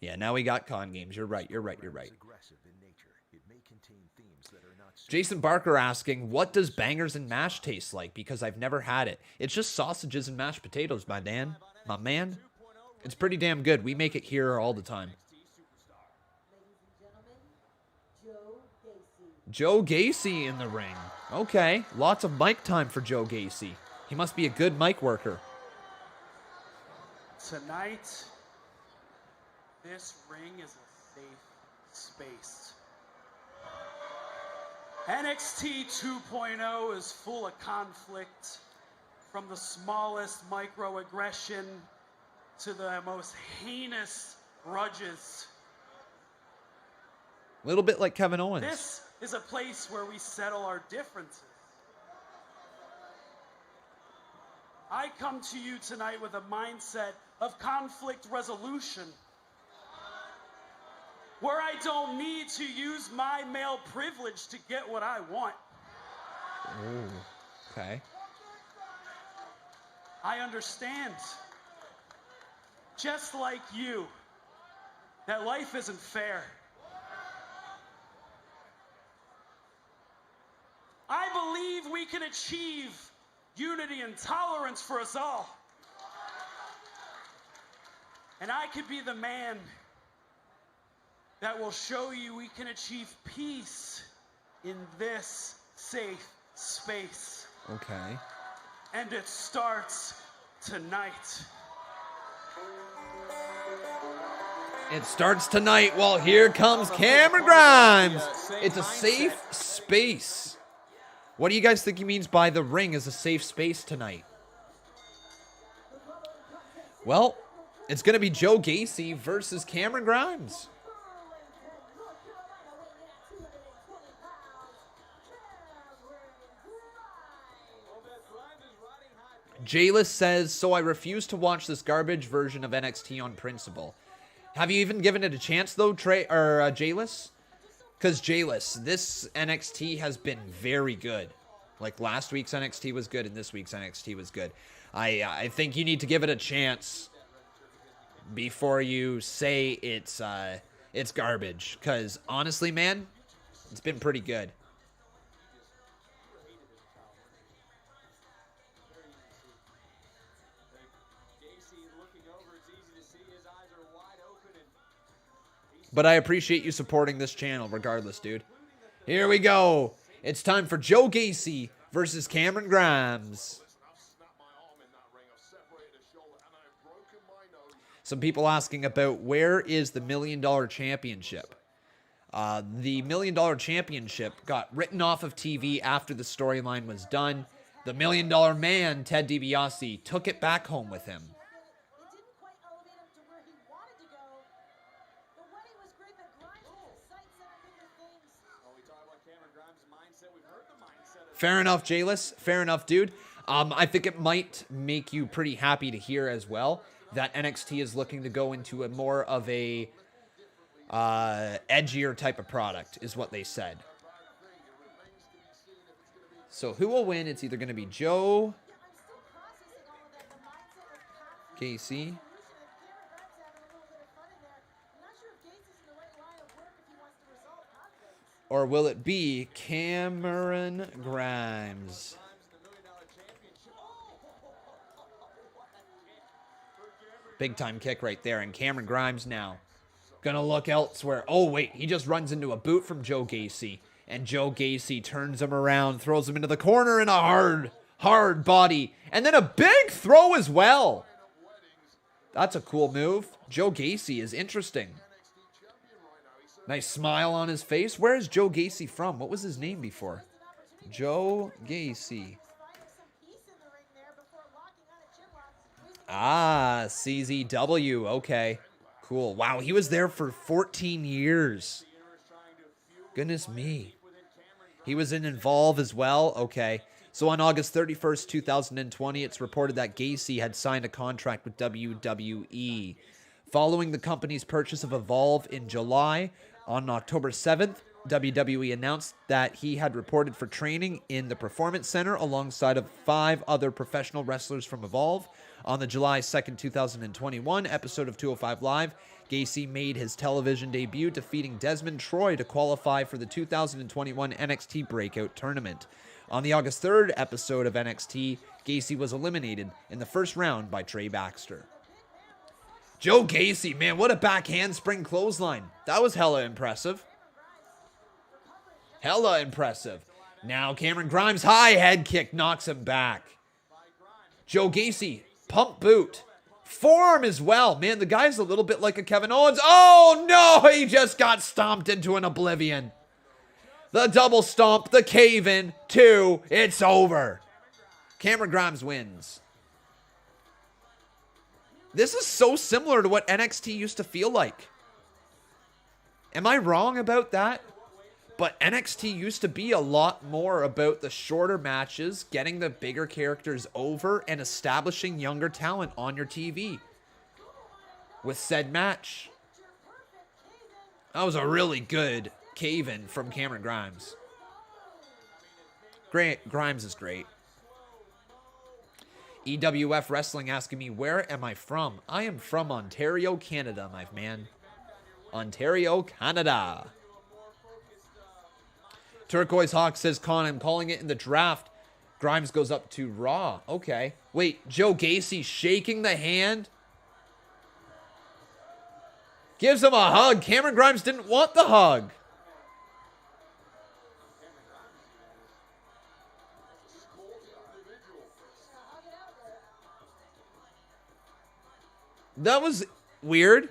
Yeah, now we got con games. You're right. Jason Barker asking, what does bangers and mash taste like? Because I've never had it. It's just sausages and mashed potatoes, my man. It's pretty damn good. We make it here all the time. Joe Gacy in the ring. Okay, lots of mic time for Joe Gacy. He must be a good mic worker. Tonight, this ring is a safe space. NXT 2.0 is full of conflict, from the smallest microaggression to the most heinous grudges. A little bit like Kevin Owens. This is a place where we settle our differences. I come to you tonight with a mindset of conflict resolution, where I don't need to use my male privilege to get what I want. Ooh, okay. I understand, just like you, that life isn't fair. I believe we can achieve unity and tolerance for us all. And I could be the man that will show you we can achieve peace in this safe space. Okay. And it starts tonight. It starts tonight. Well, here comes Cameron Grimes. It's a safe space. What do you guys think he means by the ring is a safe space tonight? Well, it's going to be Joe Gacy versus Cameron Grimes. Jayless says, so I refuse to watch this garbage version of NXT on principle. Have you even given it a chance, though, Jayless? Because Jayless, this NXT has been very good. Like, last week's NXT was good, and this week's NXT was good. I think you need to give it a chance before you say it's garbage. Because, honestly, man, it's been pretty good. But I appreciate you supporting this channel regardless, dude. Here we go. It's time for Joe Gacy versus Cameron Grimes. Some people asking about where is the $1 Million Championship. The $1 Million Championship got written off of TV after the storyline was done. The $1 Million Man, Ted DiBiase, took it back home with him. Fair enough, Jayless. Fair enough, dude. I think it might make you pretty happy to hear as well that NXT is looking to go into a more of a edgier type of product, is what they said. So who will win? It's either going to be Joe Gacy, or will it be Cameron Grimes? Big time kick right there. And Cameron Grimes now gonna look elsewhere. Oh, wait. He just runs into a boot from Joe Gacy. And Joe Gacy turns him around, throws him into the corner in a hard body. And then a big throw as well. That's a cool move. Joe Gacy is interesting. Nice smile on his face. Where is Joe Gacy from? What was his name before? Joe Gacy. Ah, CZW. Okay. Cool. Wow, he was there for 14 years. Goodness me. He was in Evolve as well. Okay. So on August 31st, 2020, it's reported that Gacy had signed a contract with WWE. Following the company's purchase of Evolve in July, on October 7th, WWE announced that he had reported for training in the Performance Center alongside of 5 other professional wrestlers from Evolve. On the July 2nd, 2021 episode of 205 Live, Gacy made his television debut, defeating Desmond Troy to qualify for the 2021 NXT Breakout Tournament. On the August 3rd episode of NXT, Gacy was eliminated in the first round by Trey Baxter. Joe Gacy, man, what a back handspring clothesline. That was hella impressive. Hella impressive. Now Cameron Grimes' high head kick knocks him back. Joe Gacy, pump boot. Forearm as well. Man, the guy's a little bit like a Kevin Owens. Oh, no, he just got stomped into an oblivion. The double stomp, the cave-in, 2, it's over. Cameron Grimes wins. This is so similar to what NXT used to feel like. Am I wrong about that? But NXT used to be a lot more about the shorter matches, getting the bigger characters over, and establishing younger talent on your TV with said match. That was a really good cave-in from Cameron Grimes. Great. Grimes is great. EWF Wrestling asking me, where am I from? I am from Ontario, Canada, my man. Ontario, Canada. Turquoise Hawk says, Con, I'm calling it in the draft. Grimes goes up to Raw. Okay. Wait, Joe Gacy shaking the hand? Gives him a hug. Cameron Grimes didn't want the hug. That was weird.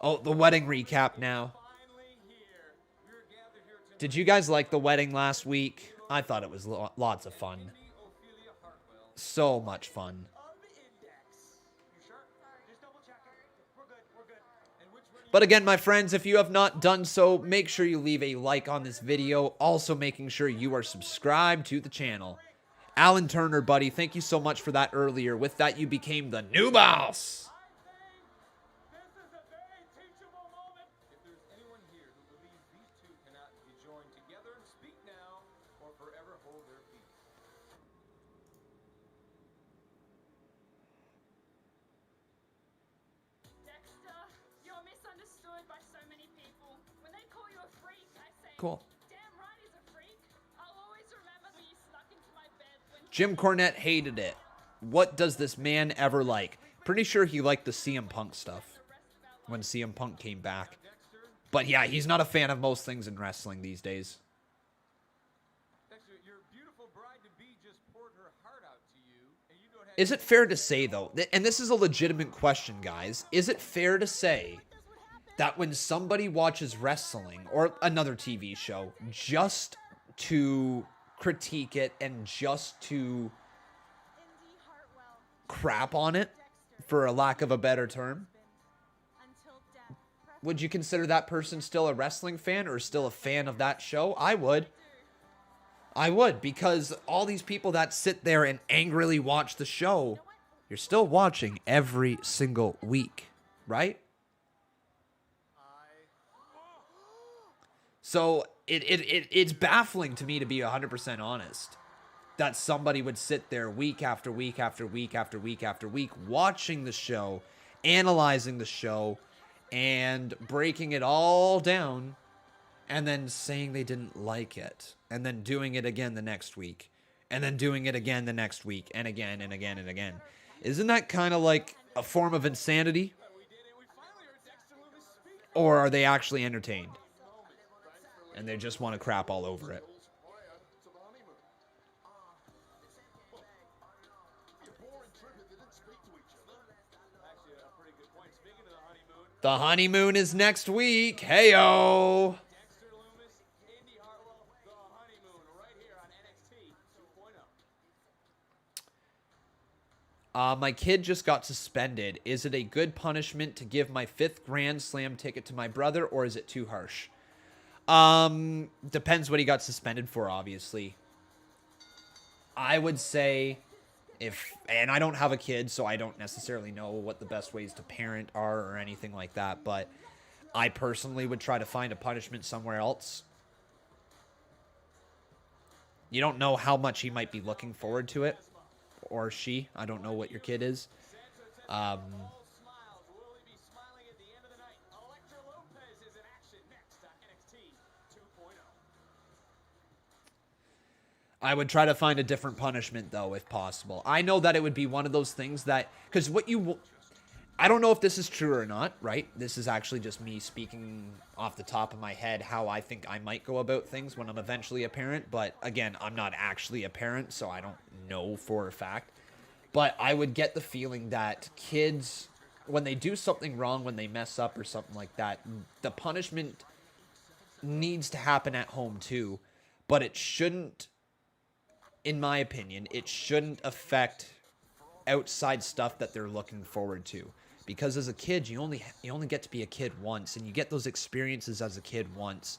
Oh, the wedding recap now. Did you guys like the wedding last week? I thought it was lots of fun. So much fun. But again, my friends, if you have not done so, make sure you leave a like on this video. Also making sure you are subscribed to the channel. Alan Turner, buddy, thank you so much for that earlier. With that, you became the new boss. Cool. Jim Cornette hated it. What does this man ever like? Pretty sure he liked the CM Punk stuff when CM Punk came back. But yeah, he's not a fan of most things in wrestling these days. Is it fair to say, though, and this is a legitimate question, guys, is it fair to say that when somebody watches wrestling or another TV show just to critique it and just to crap on it, for a lack of a better term, would you consider that person still a wrestling fan or still a fan of that show? I would. I would, because all these people that sit there and angrily watch the show, you're still watching every single week, right? So it's baffling to me, to be 100% honest, that somebody would sit there week after week after week after week after week watching the show, analyzing the show, and breaking it all down, and then saying they didn't like it, and then doing it again the next week, and then doing it again the next week, and again and again and again. Isn't that kind of like a form of insanity? Or are they actually entertained? And they just want to crap all over it. The honeymoon is next week. Heyo. My kid just got suspended. Is it a good punishment to give my 5th Grand Slam ticket to my brother, or is it too harsh? Depends what he got suspended for, obviously. I would say and I don't have a kid, so I don't necessarily know what the best ways to parent are or anything like that, but I personally would try to find a punishment somewhere else. You don't know how much he might be looking forward to it, or she. I don't know what your kid is. I would try to find a different punishment, though, if possible. I know that it would be one of those things that... Because I don't know if this is true or not, right? This is actually just me speaking off the top of my head how I think I might go about things when I'm eventually a parent. But, again, I'm not actually a parent, so I don't know for a fact. But I would get the feeling that kids, when they do something wrong, when they mess up or something like that, the punishment needs to happen at home, too. But it shouldn't... In my opinion, it shouldn't affect outside stuff that they're looking forward to. Because as a kid, you only get to be a kid once, and you get those experiences as a kid once.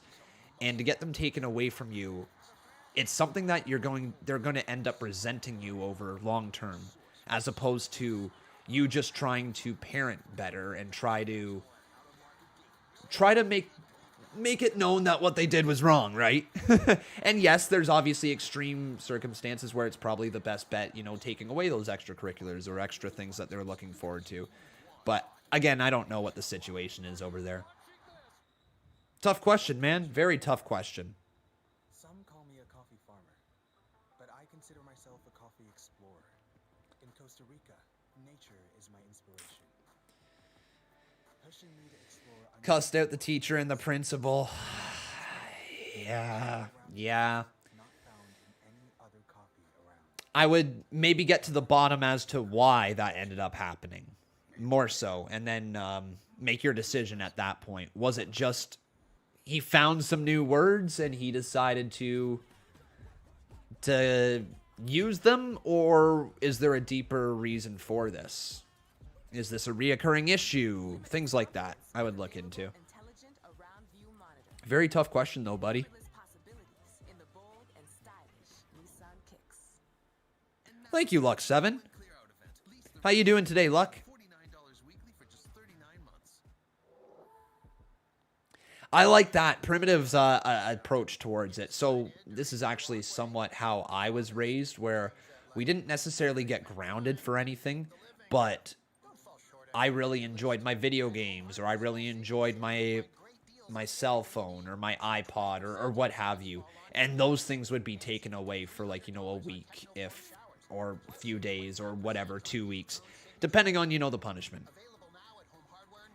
And to get them taken away from you, it's something that they're going to end up resenting you over long term, as opposed to you just trying to parent better and try to make it known that what they did was wrong, right? And yes, there's obviously extreme circumstances where it's probably the best bet, taking away those extracurriculars or extra things that they're looking forward to. But again, I don't know what the situation is over there. Tough question, man. Very tough question. Some call me a coffee farmer, but I consider myself a coffee explorer. In Costa Rica, nature is my inspiration. Pushing me to explore. Cussed out the teacher and the principal. Yeah. I would maybe get to the bottom as to why that ended up happening. More so. And then make your decision at that point. Was it just he found some new words and he decided to use them? Or is there a deeper reason for this? Is this a reoccurring issue? Things like that I would look into. Very tough question though, buddy. Thank you, Luck7. How you doing today, Luck? I like that Primitive's approach towards it. So this is actually somewhat how I was raised, where we didn't necessarily get grounded for anything, but I really enjoyed my video games, or I really enjoyed my cell phone or my iPod or what have you. And those things would be taken away for like, a week or a few days or whatever, 2 weeks, depending on, the punishment.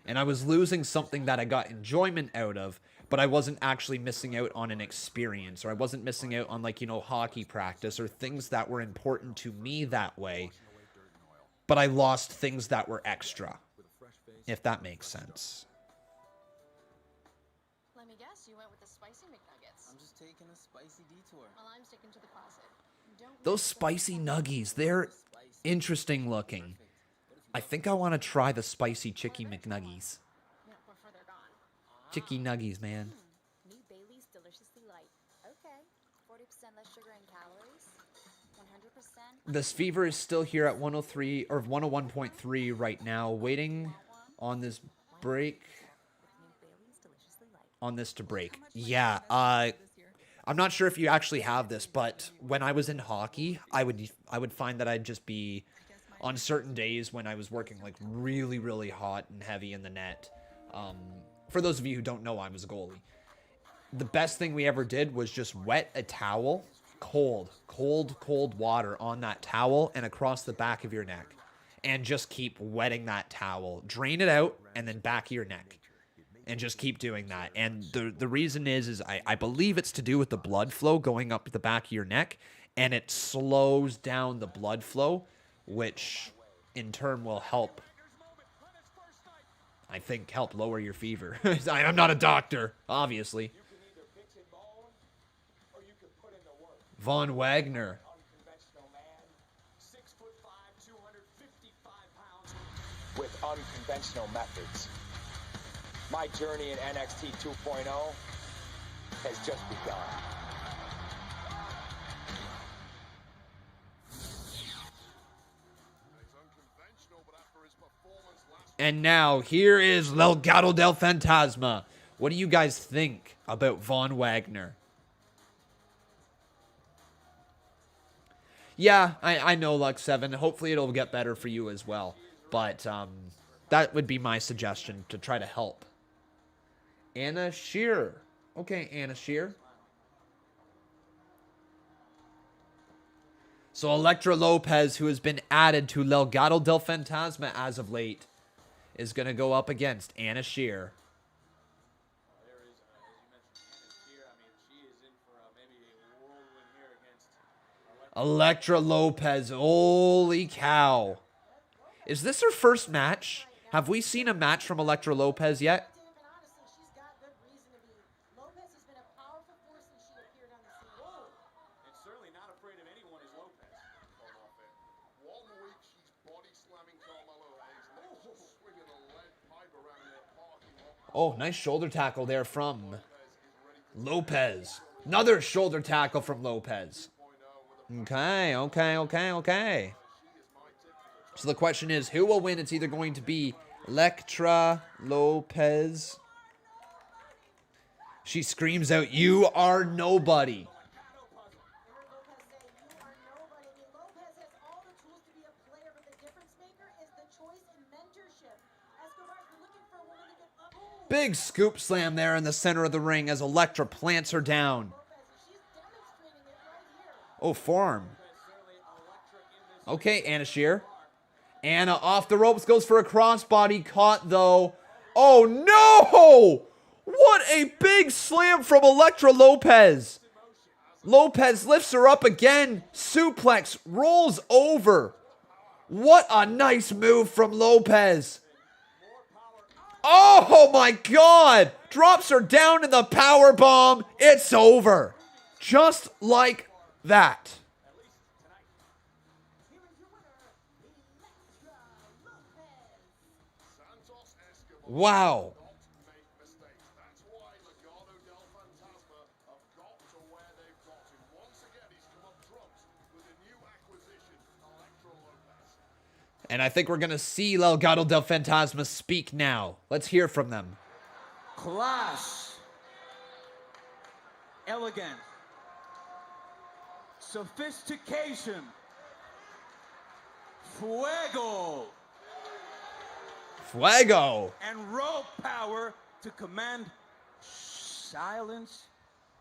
And I was losing something that I got enjoyment out of, but I wasn't actually missing out on an experience, or I wasn't missing out on like, hockey practice or things that were important to me that way. But I lost things that were extra, if that makes sense. Let me guess, you went with the spicy McNuggets. I'm just taking a spicy detour. Well, I'm sticking to the closet. Those spicy nuggies, they're interesting looking. I think I want to try the spicy Chicky McNuggies. Chicky Nuggies, man. New Bailey's Deliciously Light. Okay. 40% less sugar and calories. 100%. This fever is still here at 103 or 101.3 right now, waiting on this break. On this to break. Yeah, I'm not sure if you actually have this, but when I was in hockey, I would find that I'd just be on certain days when I was working like really, really hot and heavy in the net. For those of you who don't know, I was a goalie. The best thing we ever did was just wet a towel, cold water on that towel and across the back of your neck. And just keep wetting that towel. Drain it out and then back of your neck. And just keep doing that. And the reason is I believe it's to do with the blood flow going up the back of your neck. And it slows down the blood flow, which in turn will help, I think, help lower your fever. I'm not a doctor, obviously. Von Wagner. With unconventional methods. My journey in NXT 2.0 has just begun. And now, here is Legado del Fantasma. What do you guys think about Von Wagner? Yeah, I know, Lux7. Hopefully it'll get better for you as well. But that would be my suggestion to try to help. Anna Shearer. Okay, Anna Shearer. So Elektra Lopez, who has been added to Legado del Fantasma as of late, is going to go up against Anna Shearer. Elektra Lopez. Holy cow. Is this her first match? Have we seen a match from Elektra Lopez yet? Oh, nice shoulder tackle there from Lopez. Another shoulder tackle from Lopez. Okay. So the question is, who will win? It's either going to be Elektra Lopez. She screams out, "You are nobody." Big scoop slam there in the center of the ring as Elektra plants her down. Oh, forearm. Okay, Anna Shearer. Anna off the ropes, goes for a crossbody, caught though. Oh no! What a big slam from Elektra Lopez. Lopez lifts her up again. Suplex, rolls over. What a nice move from Lopez. Oh my God. Drops her down in the power bomb. It's over. Just like that. Wow. And I think we're going to see Legado del Fantasma speak now. Let's hear from them. Class. Elegant. Sophistication. Fuego. Fuego. And raw power to command silence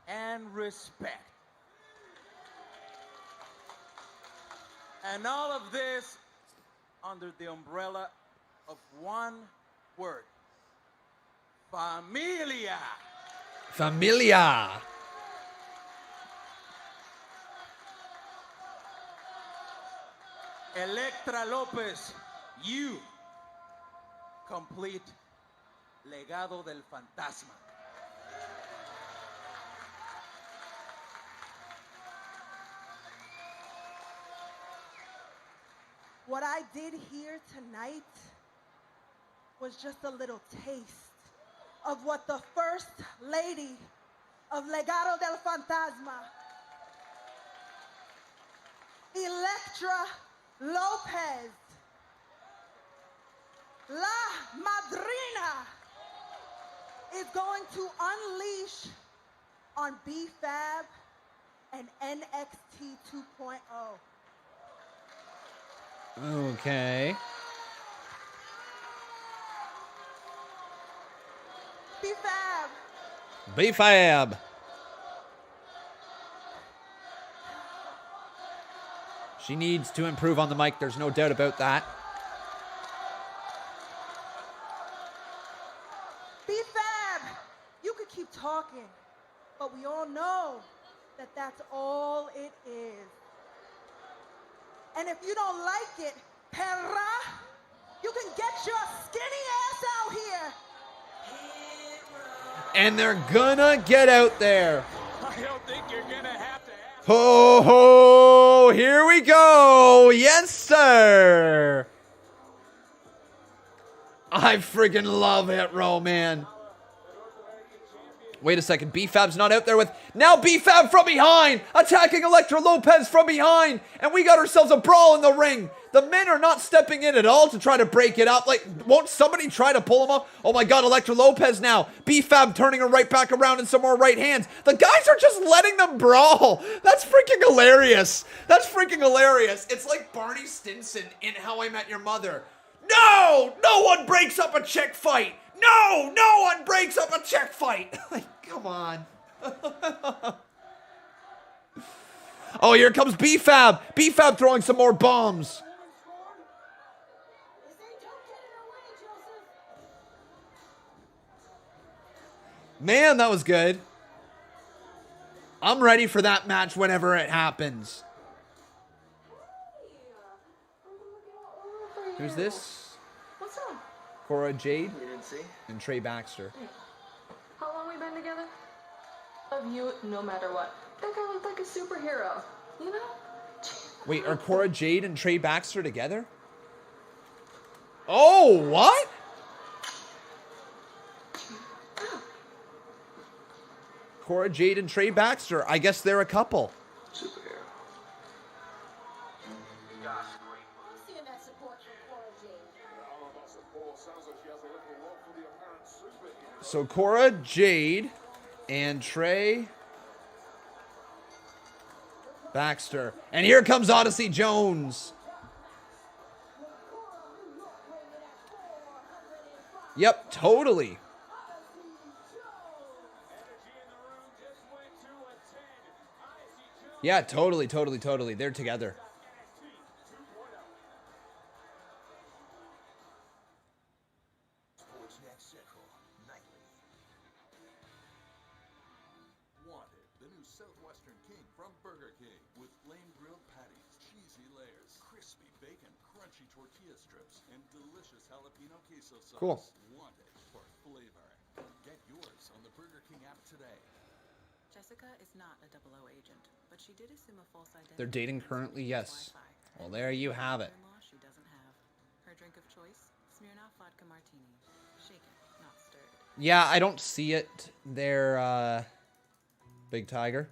and respect. And all of this under the umbrella of one word. Familia. Familia. Elektra Lopez, you complete Legado del Fantasma. What I did here tonight was just a little taste of what the first lady of Legado del Fantasma, Elektra Lopez, La Madrina, is going to unleash on B-Fab and NXT 2.0. Okay. B-Fab. B-Fab. She needs to improve on the mic. There's no doubt about that. B-Fab, you could keep talking, but we all know that that's all it is. And if you don't like it, perra, you can get your skinny ass out here. And they're gonna get out there. I don't think you're gonna have to. Ho, ho, here we go. Yes, sir. I freaking love it, Roman. Wait a second, B-Fab's not out there with... Now B-Fab from behind, attacking Elektra Lopez from behind, and we got ourselves a brawl in the ring. The men are not stepping in at all to try to break it up. Like, won't somebody try to pull him up? Oh my God, Elektra Lopez now. B-Fab turning her right back around in some more right hands. The guys are just letting them brawl. That's freaking hilarious. That's freaking hilarious. It's like Barney Stinson in How I Met Your Mother. No! No one breaks up a chick fight! No! No one breaks up a chick fight! Like, come on. Oh, here comes B-Fab. B-Fab throwing some more bombs. Man, that was good. I'm ready for that match whenever it happens. Who's this? What's up? Cora Jade We didn't see. and Trey Baxter. How long we been together? Love you no matter what. That guy looked like a superhero, you know? Wait, are Cora Jade and Trey Baxter together? Oh, what? Cora Jade and Trey Baxter. I guess they're a couple. Superhero. Seeing that support from Cora Jade. So Cora Jade and Trey Baxter. And here comes Odyssey Jones. Yep, totally. Yeah, totally. They're together. Southwestern King from Burger King with flame grilled patties, cheesy layers, crispy bacon, crunchy tortilla strips, and delicious jalapeno queso sauce. Cool. Want it for flavor? Get yours on the Burger King app today. Jessica is not a 00 agent, but she did assume a false identity. They're dating currently, yes. Well, there you have it. She doesn't have. Her drink of choice, Smirnoff vodka martini, shaken, not stirred. Yeah, I don't see it there, Big Tiger.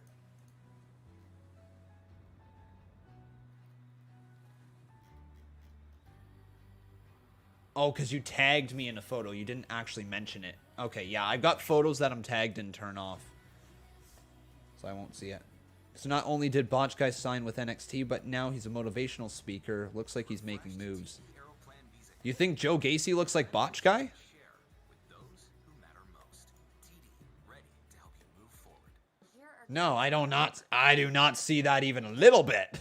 Oh, because you tagged me in a photo. You didn't actually mention it. Okay, yeah, I've got photos that I'm tagged and turn off. So I won't see it. So not only did Botch Guy sign with NXT, but now he's a motivational speaker. Looks like he's making moves. You think Joe Gacy looks like Botch Guy? No, I do not see that even a little bit.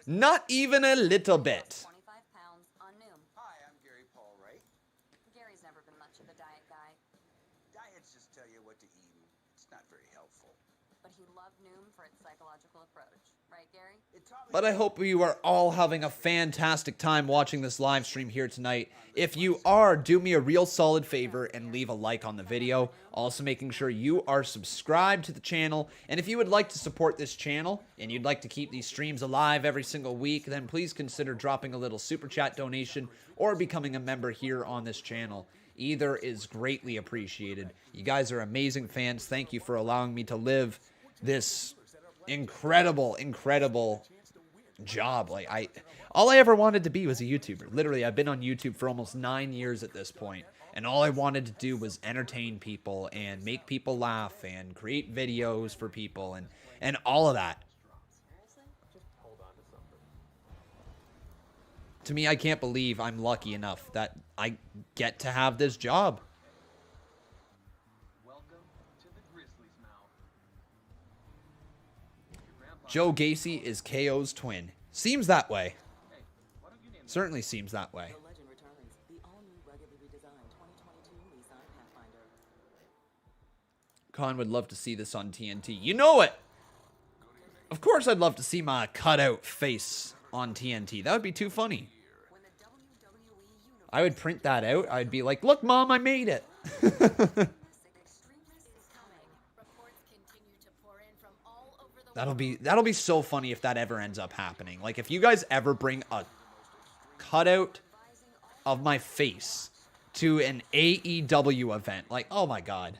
Not even a little bit. Hi, I'm Gary Paul Wright. Gary's never been much of a diet guy, Diets just tell you what to eat, and it's not very helpful. but he loved Noom for its psychological approach. Right, Gary? But I hope you are all having a fantastic time watching this live stream here tonight. If you are, do me a real solid favor and leave a like on the video. Also making sure you are subscribed to the channel. And if you would like to support this channel and you'd like to keep these streams alive every single week, then please consider dropping a little super chat donation or becoming a member here on this channel. Either is greatly appreciated. You guys are amazing fans. Thank you for allowing me to live this incredible job. Like all I ever wanted to be was a YouTuber. Literally, I've been on YouTube for almost 9 years at this point, and all I wanted to do was entertain people and make people laugh and create videos for people and all of that. To me, I can't believe I'm lucky enough that I get to have this job. Joe Gacy is KO's twin. Seems that way. Certainly seems that way. Khan would love to see this on TNT. You know it! Of course I'd love to see my cutout face on TNT. That would be too funny. I would print that out. I'd be like, look, Mom, I made it. That'll be so funny if that ever ends up happening. Like, if you guys ever bring a cutout of my face to an AEW event, like, oh my God.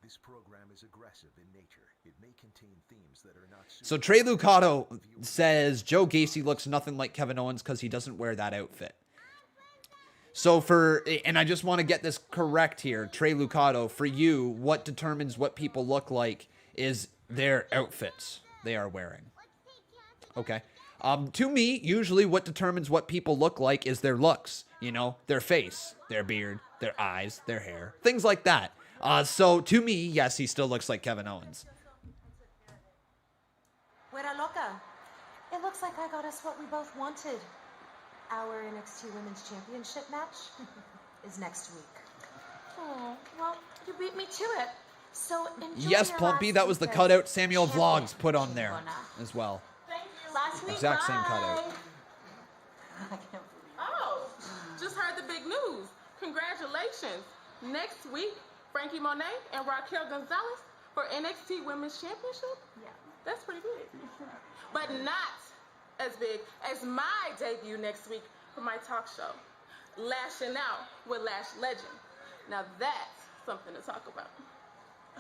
This program is aggressive in nature. It may contain themes that are not So Trey Lucato says Joe Gacy looks nothing like Kevin Owens because he doesn't wear that outfit. So and I just want to get this correct here, Trey Lucato, for you, what determines what people look like is their outfits they are wearing. Okay. To me, usually what determines what people look like is their looks, you know, their face, their beard, their eyes, their hair, things like that. So to me, yes, he still looks like Kevin Owens. Fuera loca. It looks like I got us what we both wanted. Our NXT Women's Championship match is next week. Oh, well, you beat me to it. So enjoy Yes, your Plumpy, last that was the week's cutout Samuel champion. Vlogs put on there as well. Last week, Exact same cutout. Oh, just heard the big news. Congratulations. Next week, Frankie Monet and Raquel Gonzalez for NXT Women's Championship? Yeah. That's pretty big. But not as big as my debut next week for my talk show, Lashing Out with Lash Legend. Now that's something to talk about.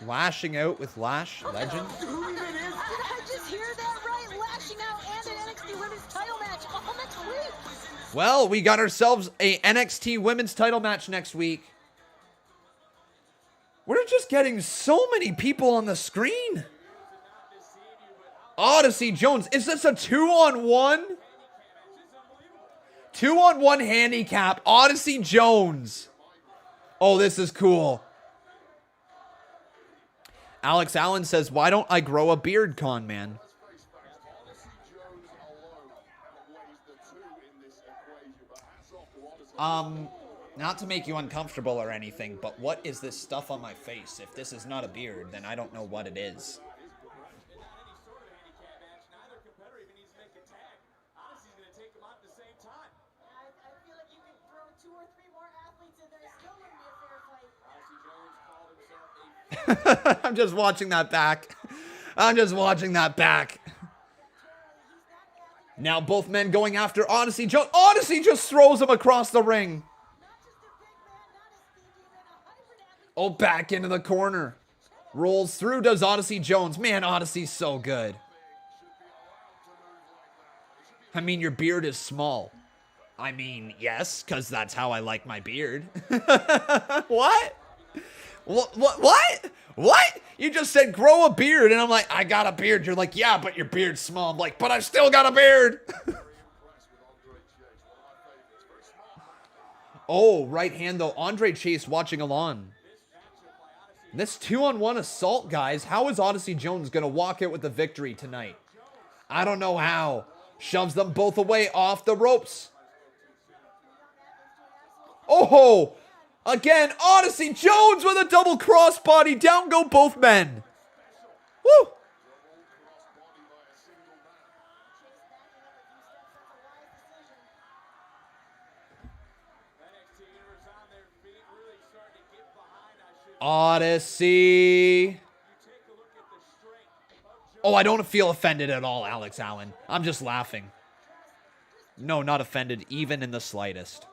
Lashing Out with Lash Legend? Did I just hear that right? Lashing Out and an NXT Women's title match all next week. Well, we got ourselves a NXT Women's title match next week. We're just getting so many people on the screen. Odyssey Jones. Is this a 2-on-1? 2-on-1 handicap. Odyssey Jones. Oh, this is cool. Alex Allen says, why don't I grow a beard, Con Man? Not to make you uncomfortable or anything, but what is this stuff on my face? If this is not a beard, then I don't know what it is. I'm just watching that back. I'm just watching that back. Now both men going after Odyssey. Odyssey just throws him across the ring. Oh, back into the corner. Rolls through, does Odyssey Jones. Man, Odyssey's so good. I mean, your beard is small. I mean, yes, because that's how I like my beard. What? What? You just said grow a beard, and I'm like, I got a beard. You're like, yeah, but your beard's small. I'm like, but I've still got a beard. Oh, right hand, though. Andre Chase watching along. This 2-on-1 assault, guys. How is Odyssey Jones going to walk out with the victory tonight? I don't know how. Shoves them both away off the ropes. Oh, again, Odyssey Jones with a double crossbody. Down go both men. Woo! Odyssey. Oh, I don't feel offended at all, Alex Allen. I'm just laughing. No, not offended, even in the slightest.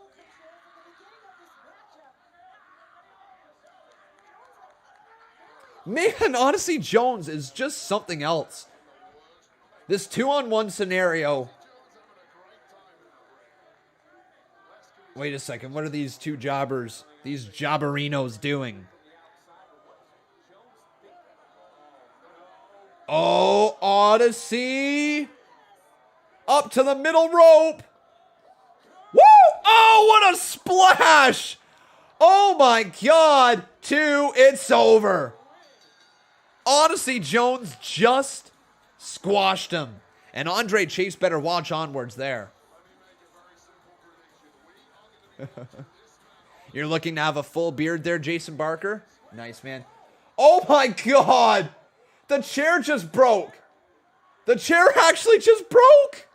Man, Odyssey Jones is just something else. This 2-on-1 scenario. Wait a second. What are these two jobbers, these jobberinos doing? Oh, Odyssey. Up to the middle rope. Woo! Oh, what a splash. Oh, my God. 2, it's over. Odyssey Jones just squashed him. And Andre Chase better watch onwards there. You're looking to have a full beard there, Jason Barker? Nice, man. Oh, my God. The chair just broke. The chair actually just broke.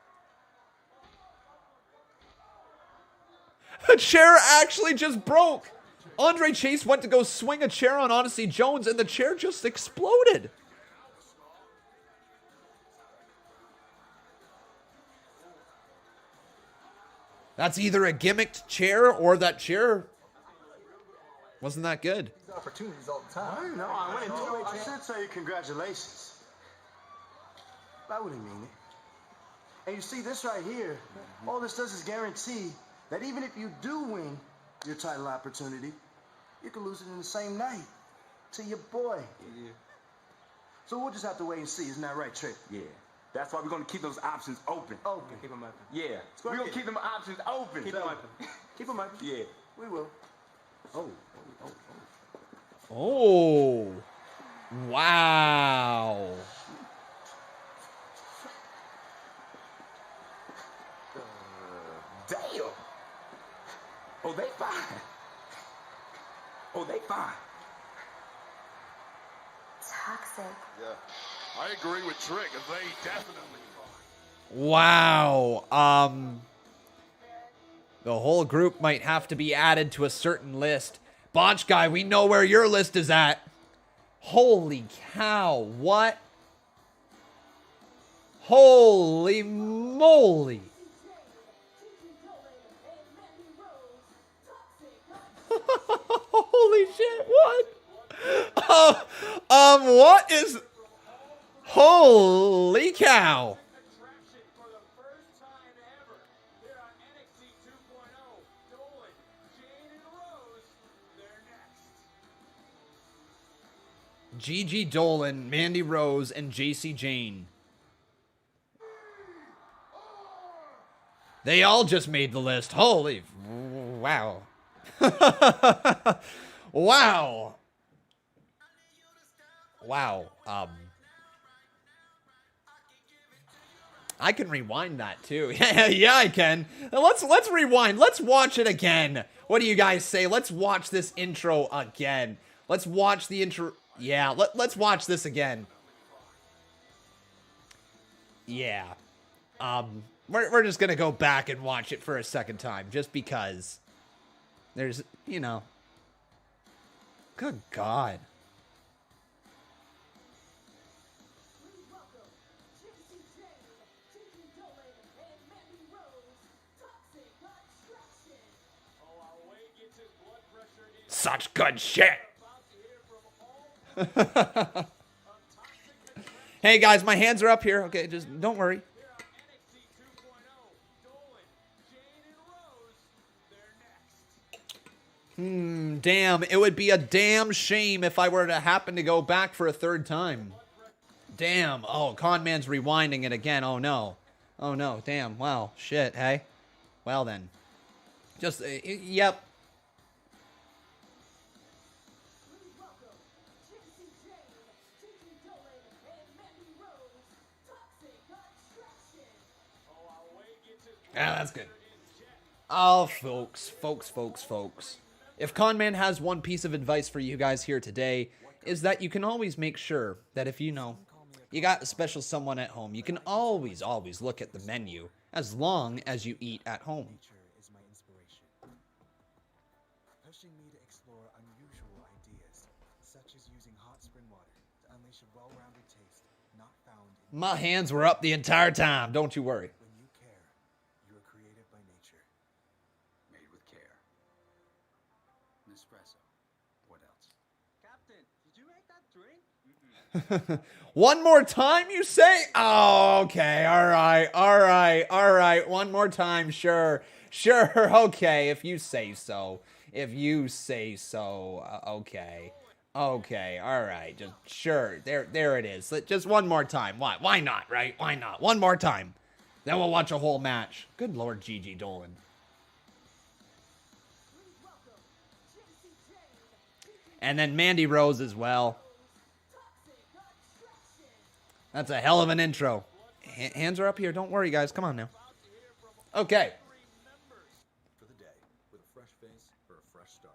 The chair actually just broke. Andre Chase went to go swing a chair on Odyssey Jones, and the chair just exploded. That's either a gimmicked chair or that chair wasn't that good. Opportunities all the time. I should tell you congratulations. I wouldn't mean it. And you see this right here, all this does is guarantee that even if you do win your title opportunity, you can lose it in the same night to your boy. Yeah. So we'll just have to wait and see. Isn't that right, Trick? Yeah. That's why we're going to keep those options open. Keep them open. Yeah. We're going to keep them options open. Keep them open. Keep them open. Yeah. We will. Oh. Wow. Damn. Oh, they fine. Oh, they fine. Toxic. Yeah. I agree with Trick. They definitely fine. Wow. The whole group might have to be added to a certain list. Botch guy, we know where your list is at. Holy cow, what? Holy moly. Holy shit, what? What is... Holy cow. Gigi, Dolin, Mandy Rose, and Jacy Jayne. They all just made the list. Holy... Wow. Wow. Wow. I can rewind that too. Yeah, I can. Let's rewind. Let's watch it again. What do you guys say? Let's watch this intro again. Let's watch the intro. Yeah, let's watch this again. Yeah. We're just gonna go back and watch it for a second time, just because there's, you know. Good God. Such good shit. Hey guys, my hands are up here. Okay, just don't worry. Damn. It would be a damn shame if I were to happen to go back for a third time. Damn. Oh, Conman's rewinding it again. Oh no. Oh no. Damn. Well, shit. Hey. Well then. Just, yep. Yeah, that's good. Oh, folks. If Conman has one piece of advice for you guys here today, is that you can always make sure that if you know you got a special someone at home, you can always look at the menu as long as you eat at home. Is my inspiration, pushing me to explore unusual ideas, such as using hot spring water to unleash a well-rounded taste not found in... My hands were up the entire time. Don't you worry. When you care, you are creative by nature. Made with care. Nespresso. What else? Captain, did you make that drink? One more time, you say? Oh, okay. All right. One more time. Sure. Okay. If you say so. Okay. All right. Just sure. There it is. Just one more time. Why not, right? Why not? One more time. Then we'll watch a whole match. Good Lord, Gigi Dolin. And then Mandy Rose as well. That's a hell of an intro. Hands are up here. Don't worry, guys. Come on now. Okay. For the day, with a fresh face for a fresh start.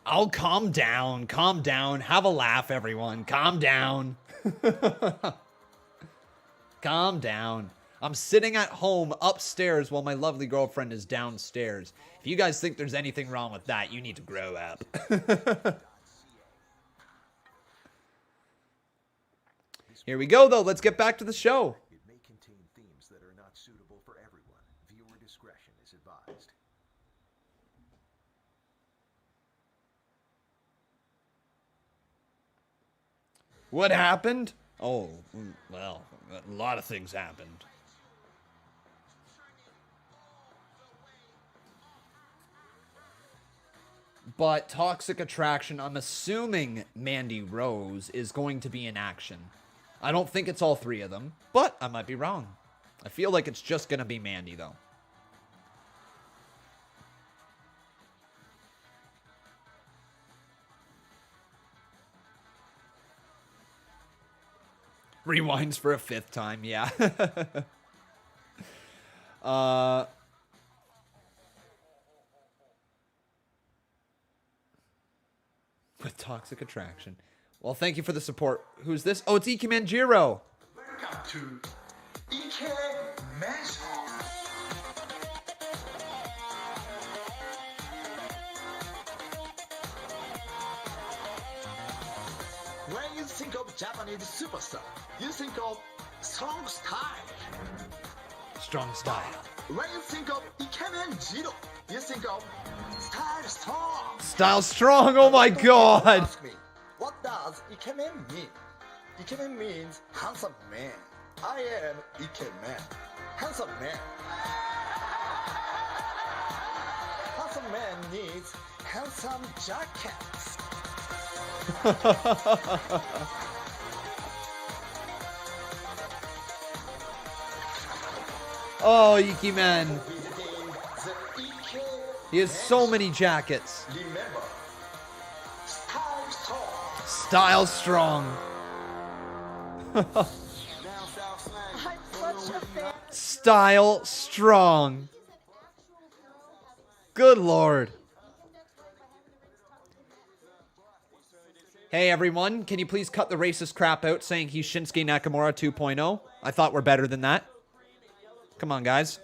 Oh, calm down. Have a laugh, everyone. Calm down. Calm down. I'm sitting at home upstairs while my lovely girlfriend is downstairs. If you guys think there's anything wrong with that, you need to grow up. Here we go, though. Let's get back to the show. It may contain themes that are not suitable for everyone. Viewer discretion is advised. What happened? Oh, well, a lot of things happened. But Toxic Attraction, I'm assuming Mandy Rose is going to be in action. I don't think it's all three of them, but I might be wrong. I feel like it's just going to be Mandy, though. Rewinds for a fifth time, yeah. With Toxic Attraction. Well, thank you for the support. Who's this? Oh, it's Ike Manjiro. Welcome to Ike Manjiro. When you think of Japanese superstar, you think of strong style. Strong style. When you think of Ikemen Jiro, you think of style strong. Style strong, oh my god. Ask me, what does Ikemen mean? Ikemen means handsome man. I am Ikemen. Handsome man. Handsome man needs handsome jackets. Oh, Iki Man. He has so many jackets. Remember, style strong. Style strong. Style Strong. Good Lord. Hey everyone, can you please cut the racist crap out saying he's Shinsuke Nakamura 2.0? I thought we're better than that. Come on, guys.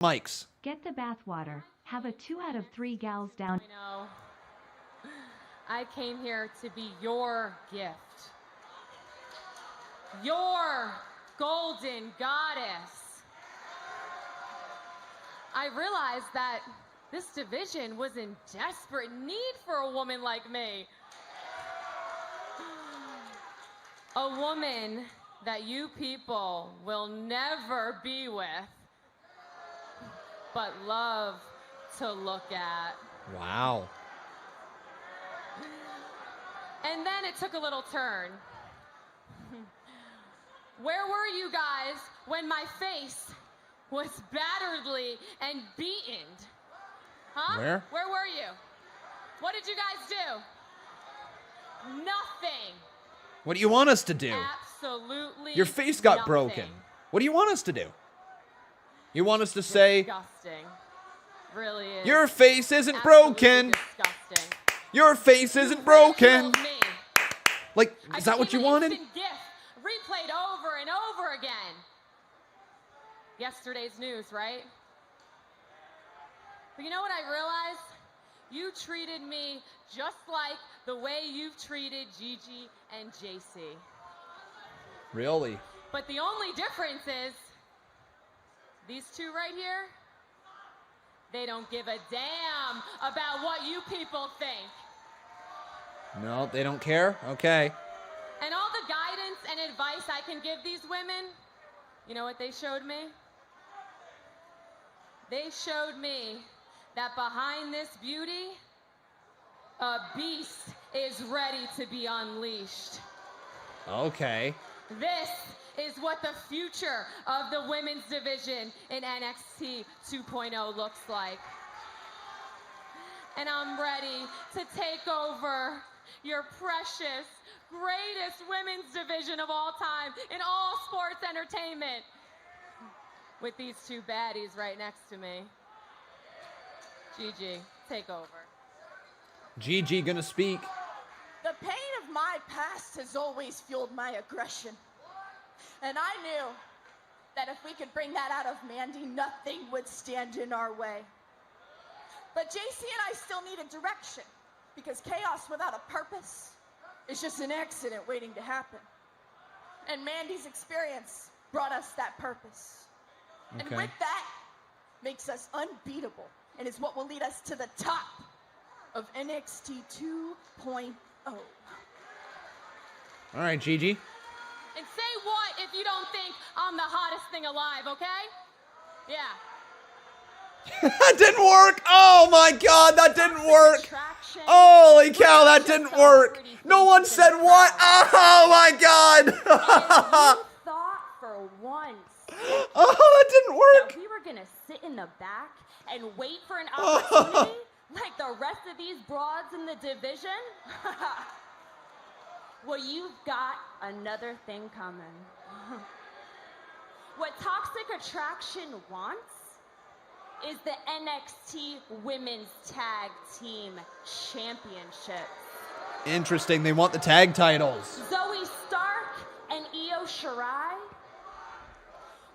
Mics. Get the bathwater. Have a 2 out of 3 gals down. I know. I came here to be your gift. Your golden goddess. I realized that this division was in desperate need for a woman like me. A woman that you people will never be with, but love to look at. Wow. And then it took a little turn. Where were you guys when my face was batteredly and beaten? Huh? Where? Where were you? What did you guys do? Nothing. What do you want us to do? Absolutely. Your face got nothing. broken. What do you want us to do? You want us to say, Disgusting. Really is. your face isn't Absolutely broken. Disgusting. Your face isn't broken. Me. Like, is that what you wanted? Gift replayed over and over again. Yesterday's news, right? But you know what I realized? You treated me just like the way you've treated Gigi and Jacy. Really? But the only difference is these two right here, they don't give a damn about what you people think. No, they don't care? Okay. And all the guidance and advice I can give these women, you know what they showed me? They showed me that behind this beauty, a beast is ready to be unleashed. Okay. This is what the future of the women's division in NXT 2.0 looks like. And I'm ready to take over your precious, greatest women's division of all time in all sports entertainment with these two baddies right next to me. Gigi, take over. Gigi gonna speak. The pain of my past has always fueled my aggression. And I knew that if we could bring that out of Mandy, nothing would stand in our way. But Jacy and I still needed direction, because chaos without a purpose is just an accident waiting to happen. And Mandy's experience brought us that purpose. Okay. And with that, makes us unbeatable, and is what will lead us to the top of NXT 2.0. All right, Gigi. And say what if you don't think I'm the hottest thing alive, okay? Yeah. That didn't work. Oh my God, that didn't work. Holy cow, that didn't work. No one said what. Oh my God. Thought for once. Oh, that didn't work. That we were gonna sit in the back and wait for an opportunity like the rest of these broads in the division? Well, you've got another thing coming. What Toxic Attraction wants is the NXT Women's Tag Team Championship. Interesting. They want the tag titles. Zoe Stark and Io Shirai,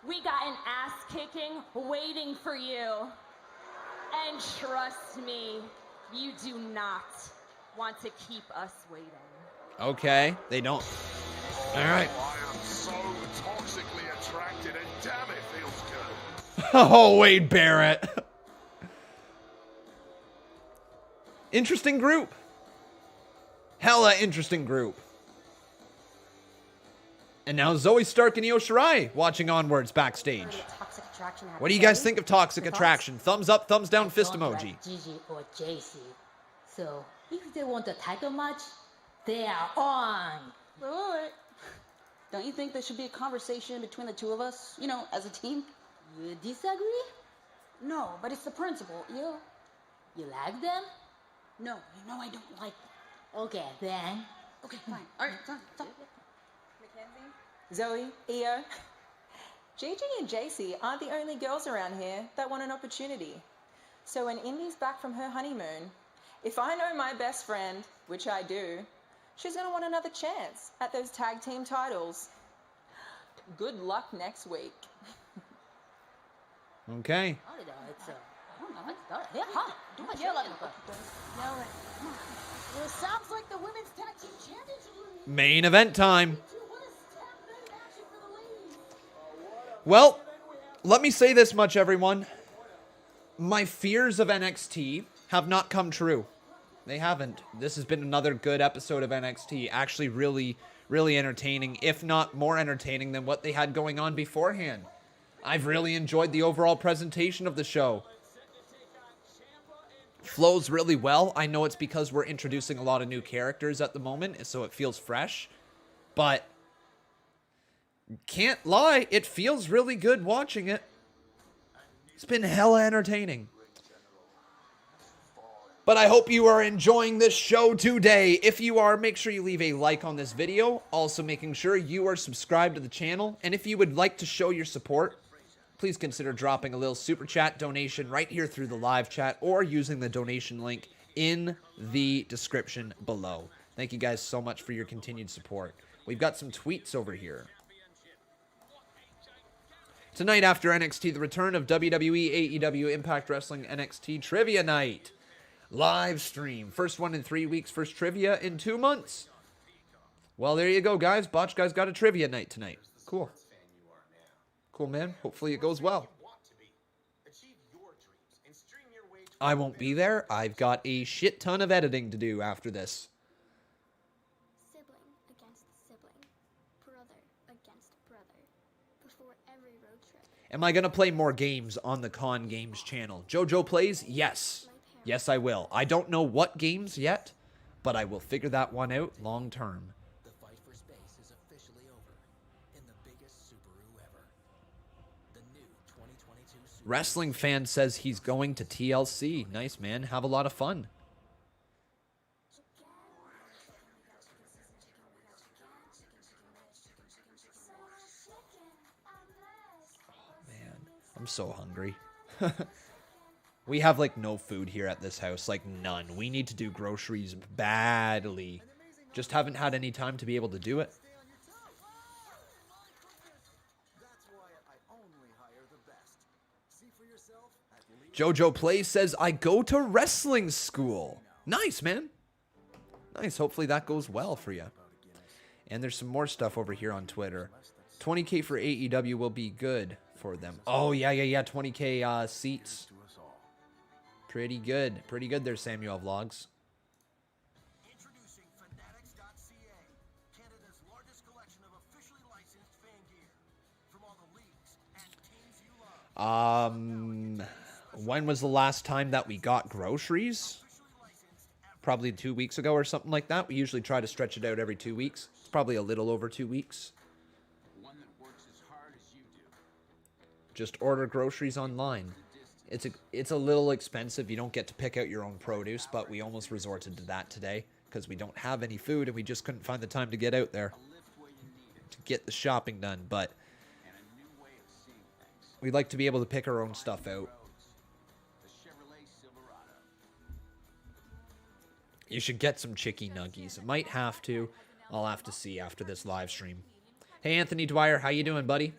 we got an ass-kicking waiting for you. And trust me, you do not want to keep us waiting. Okay, they don't. All right. I am so toxically attracted, and damn, it feels good. Oh, Wade Barrett. Interesting group. Hella interesting group. And now Zoe Stark and Io Shirai watching onwards backstage. What do you guys think of Toxic Attraction? Thumbs up, thumbs down, fist emoji. Gigi or Jacy. So if they want a title match, They are on. Wait. Don't you think there should be a conversation between the two of us, you know, as a team? You disagree? No, but it's the principle. You like them? No, you know I don't like them. Okay, then. Okay, fine. All right, done. Mackenzie? Zoe? Io? Gigi and Jacy aren't the only girls around here that want an opportunity. So when Indy's back from her honeymoon, if I know my best friend, which I do, she's going to want another chance at those tag team titles. Good luck next week. Okay. It sounds like the women's tag team championship. Main event time. Well, let me say this much, everyone. My fears of NXT have not come true. They haven't. This has been another good episode of NXT. Actually, really, really entertaining, if not more entertaining than what they had going on beforehand. I've really enjoyed the overall presentation of the show. Flows really well. I know it's because we're introducing a lot of new characters at the moment, so it feels fresh. But can't lie, it feels really good watching it. It's been hella entertaining. But I hope you are enjoying this show today. If you are, make sure you leave a like on this video. Also making sure you are subscribed to the channel. And if you would like to show your support, please consider dropping a little super chat donation right here through the live chat or using the donation link in the description below. Thank you guys so much for your continued support. We've got some tweets over here. Tonight after NXT, the return of WWE, AEW, Impact Wrestling, NXT Trivia Night. Live stream. First one in 3 weeks, first trivia in 2 months. Well, there you go, guys. Botch Guy's got a trivia night tonight. Cool. Cool, man. Hopefully it goes well. I won't be there. I've got a shit ton of editing to do after this. Sibling against sibling. Brother against brother. Before every road trip. Am I going to play more games on the Con Games channel? JoJo plays? Yes. Yes, I will. I don't know what games yet, but I will figure that one out long term. The fight for space is officially over in the biggest Subaru ever. The new 2022 Subaru. Wrestling fan says he's going to TLC. Nice, man. Have a lot of fun. Oh, man. I'm so hungry. We have, like, no food here at this house. Like, none. We need to do groceries badly. Just haven't had any time to be able to do it. JoJo Plays says, I go to wrestling school. Nice, man. Nice. Hopefully that goes well for you. And there's some more stuff over here on Twitter. 20K for AEW will be good for them. Oh, yeah. 20K seats. Pretty good there, Samuel Vlogs. Introducing Fanatics.ca, Canada's largest collection of officially licensed fan gear from all the leagues and teams you love. When was the last time that we got groceries? Probably 2 weeks ago or something like that. We usually try to stretch it out every 2 weeks. It's probably a little over 2 weeks. One that works as hard as you do. Just order groceries online. It's a little expensive. You don't get to pick out your own produce, but we almost resorted to that today because we don't have any food and we just couldn't find the time to get out there to get the shopping done. But we'd like to be able to pick our own stuff out. You should get some chicky nuggies. Might have to. I'll have to see after this live stream. Hey, Anthony Dwyer, how you doing, buddy?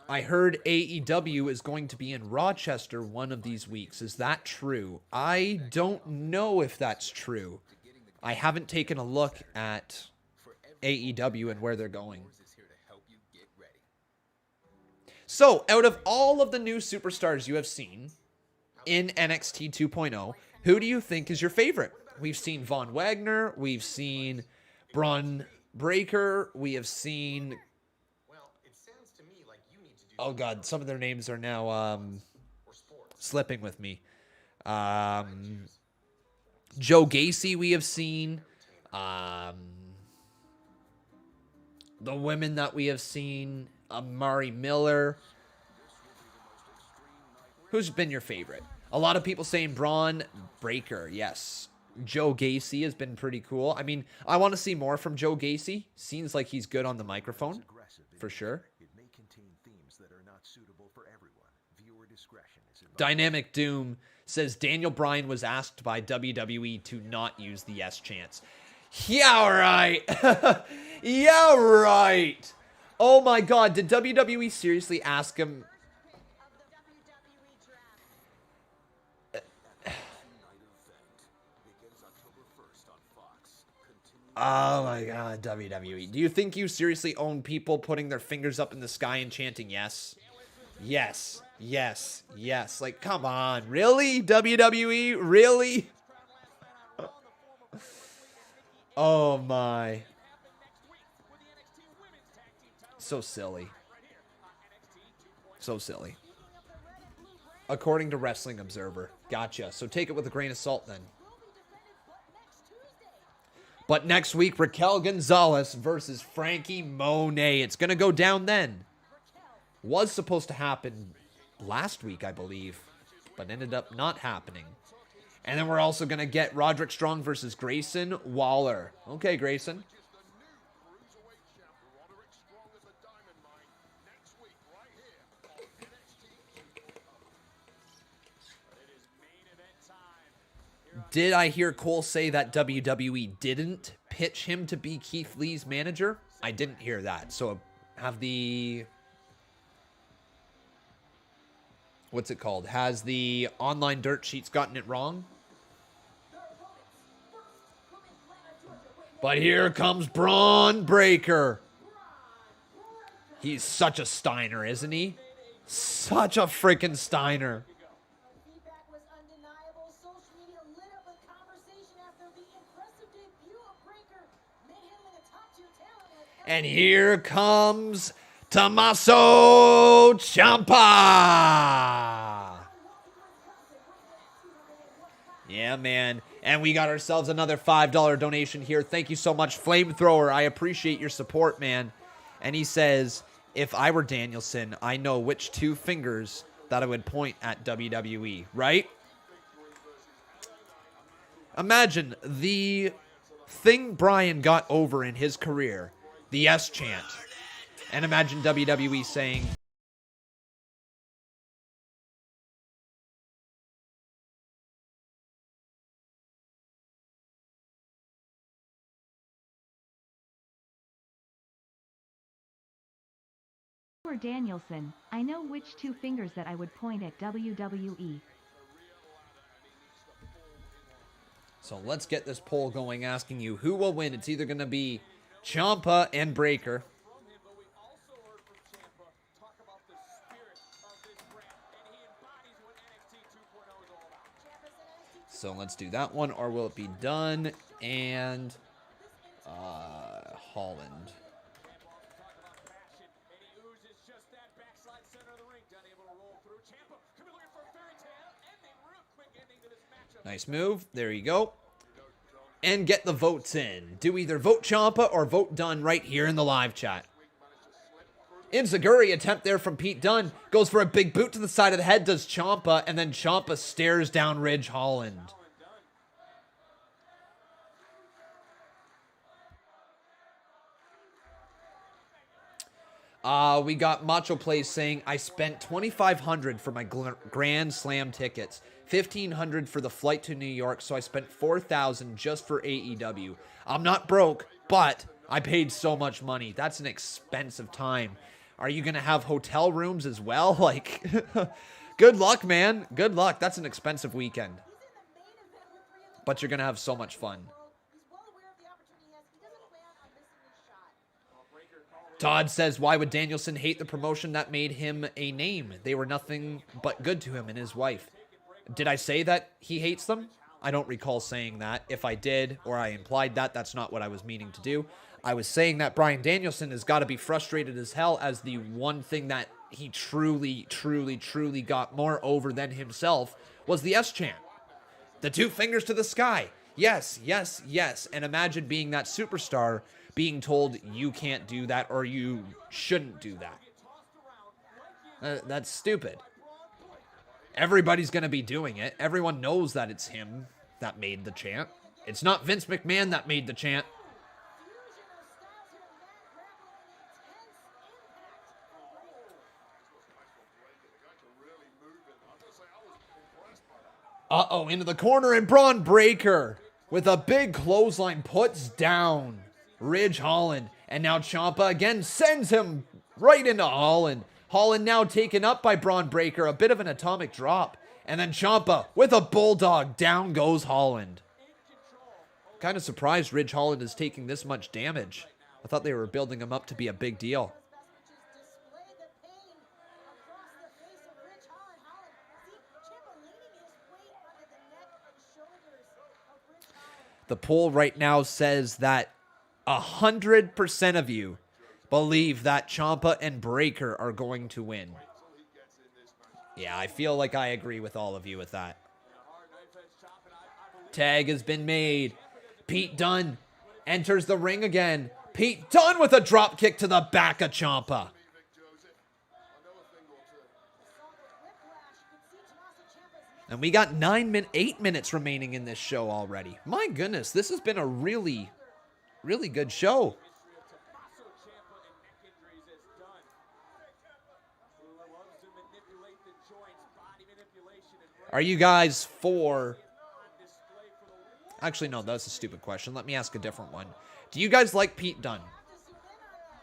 I heard AEW is going to be in Rochester one of these weeks. Is that true? I don't know if that's true. I haven't taken a look at AEW and where they're going. So, out of all of the new superstars you have seen in NXT 2.0, who do you think is your favorite? We've seen Von Wagner. We've seen Bron Breakker. We have seen Oh God, some of their names are now slipping with me. Joe Gacy we have seen. The women that we have seen. Amari Miller. Who's been your favorite? A lot of people saying Bron Breakker. Yes. Joe Gacy has been pretty cool. I mean, I want to see more from Joe Gacy. Seems like he's good on the microphone. For sure. Dynamic Doom says Daniel Bryan was asked by WWE to not use the yes chants. Yeah, right. Yeah, right. Oh my God. Did WWE seriously ask him? Oh my God, WWE. Do you think you seriously own people putting their fingers up in the sky and chanting yes? Yes. Yes. Yes. Like, come on. Really? WWE? Really? Oh my. So silly. So silly. According to Wrestling Observer. Gotcha. So take it with a grain of salt then. But next week, Raquel Gonzalez versus Frankie Monet. It's going to go down then. Was supposed to happen last week, I believe, but ended up not happening. And then we're also going to get Roderick Strong versus Grayson Waller. Okay, Grayson. Did I hear Cole say that WWE didn't pitch him to be Keith Lee's manager? I didn't hear that. So have the... What's it called? Has the online dirt sheets gotten it wrong? But here comes Bron Breakker. He's such a Steiner, isn't he? Such a freaking Steiner. And here comes Tommaso Ciampa. Yeah, man. And we got ourselves another $5 donation here. Thank you so much, Flamethrower. I appreciate your support, man. And he says, if I were Danielson, I know which two fingers that I would point at WWE, right? Imagine the thing Bryan got over in his career. The yes chant. And imagine WWE saying... For Danielson, I know which two fingers that I would point at WWE. So let's get this poll going, asking you who will win. It's either going to be Ciampa and Breakker. So let's do that one, or will it be done? And Holland. Nice move. There you go. And get the votes in. Do either vote Ciampa or vote Dunn right here in the live chat. Enziguri attempt there from Pete Dunne. Goes for a big boot to the side of the head, does Ciampa, and then Ciampa stares down Ridge Holland. We got Macho Plays saying, I spent $2,500 for my Grand Slam tickets. $1,500 for the flight to New York, so I spent $4,000 just for AEW. I'm not broke, but I paid so much money. That's an expensive time. Are you going to have hotel rooms as well? Like, good luck, man. Good luck. That's an expensive weekend. But you're going to have so much fun. Todd says, why would Danielson hate the promotion that made him a name? They were nothing but good to him and his wife. Did I say that he hates them? I don't recall saying that. If I did, or I implied that, that's not what I was meaning to do. I was saying that Bryan Danielson has got to be frustrated as hell, as the one thing that he truly, truly, truly got more over than himself was the S chant. The 2 fingers to the sky. Yes, yes, yes. And imagine being that superstar being told you can't do that or you shouldn't do that. That's stupid. Everybody's going to be doing it. Everyone knows that it's him that made the chant. It's not Vince McMahon that made the chant. Uh-oh, into the corner, and Braun Breaker with a big clothesline puts down Ridge Holland. And now Ciampa again sends him right into Holland. Holland now taken up by Braun Breaker, a bit of an atomic drop. And then Ciampa with a bulldog, down goes Holland. Kind of surprised Ridge Holland is taking this much damage. I thought they were building him up to be a big deal. The poll right now says that 100% of you believe that Ciampa and Breaker are going to win. Yeah, I feel like I agree with all of you with that. Tag has been made. Pete Dunne enters the ring again. Pete Dunne with a drop kick to the back of Ciampa. And we got 8 minutes remaining in this show already. My goodness, this has been a really, really good show. Are you guys for... Actually, no, that's a stupid question. Let me ask a different one. Do you guys like Pete Dunne?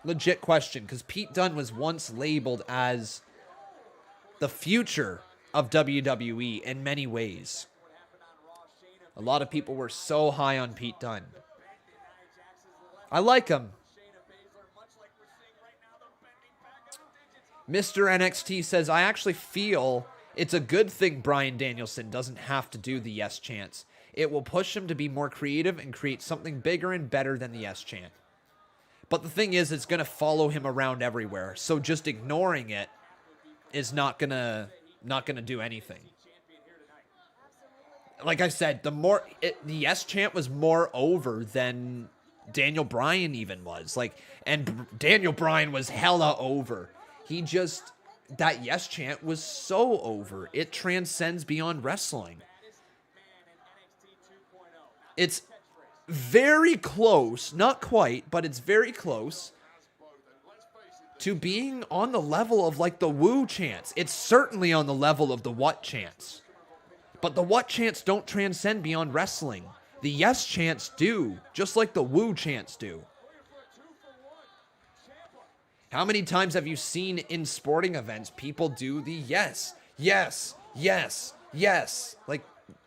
Legit question, because Pete Dunne was once labeled as the future of WWE in many ways. A lot of people were so high on Pete Dunne. I like him. Mr. NXT says, I actually feel it's a good thing Bryan Danielson doesn't have to do the yes chants. It will push him to be more creative and create something bigger and better than the yes chant. But the thing is, it's going to follow him around everywhere. So just ignoring it is not going to do anything. Like I said, the yes chant was more over than Daniel Bryan even was. And Daniel Bryan was hella over. That yes chant was so over. It transcends beyond wrestling. It's very close, not quite, but it's very close to being on the level of the woo chants. It's certainly on the level of the what chants. But the what chants don't transcend beyond wrestling. The yes chants do, just like the woo chants do. How many times have you seen in sporting events people do the yes, yes, yes, yes?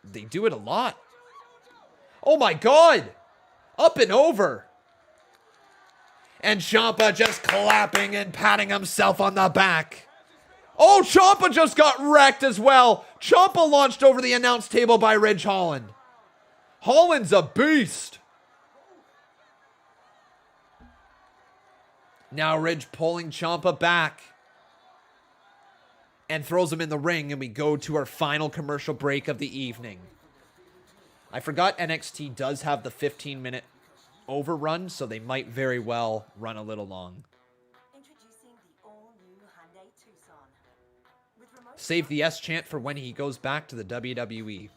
They do it a lot. Oh my God! Up and over. And Ciampa just clapping and patting himself on the back. Oh, Ciampa just got wrecked as well. Ciampa launched over the announce table by Ridge Holland. Holland's a beast. Now Ridge pulling Ciampa back and throws him in the ring, and we go to our final commercial break of the evening. I forgot NXT does have the 15-minute overrun, so they might very well run a little long. Save the yes chant for when he goes back to the WWE.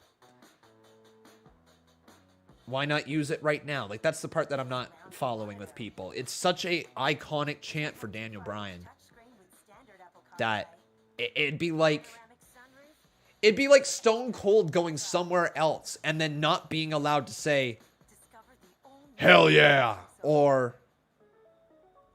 Why not use it right now? That's the part that I'm not following with people. It's such a iconic chant for Daniel Bryan that it'd be like Stone Cold going somewhere else and then not being allowed to say, hell yeah, or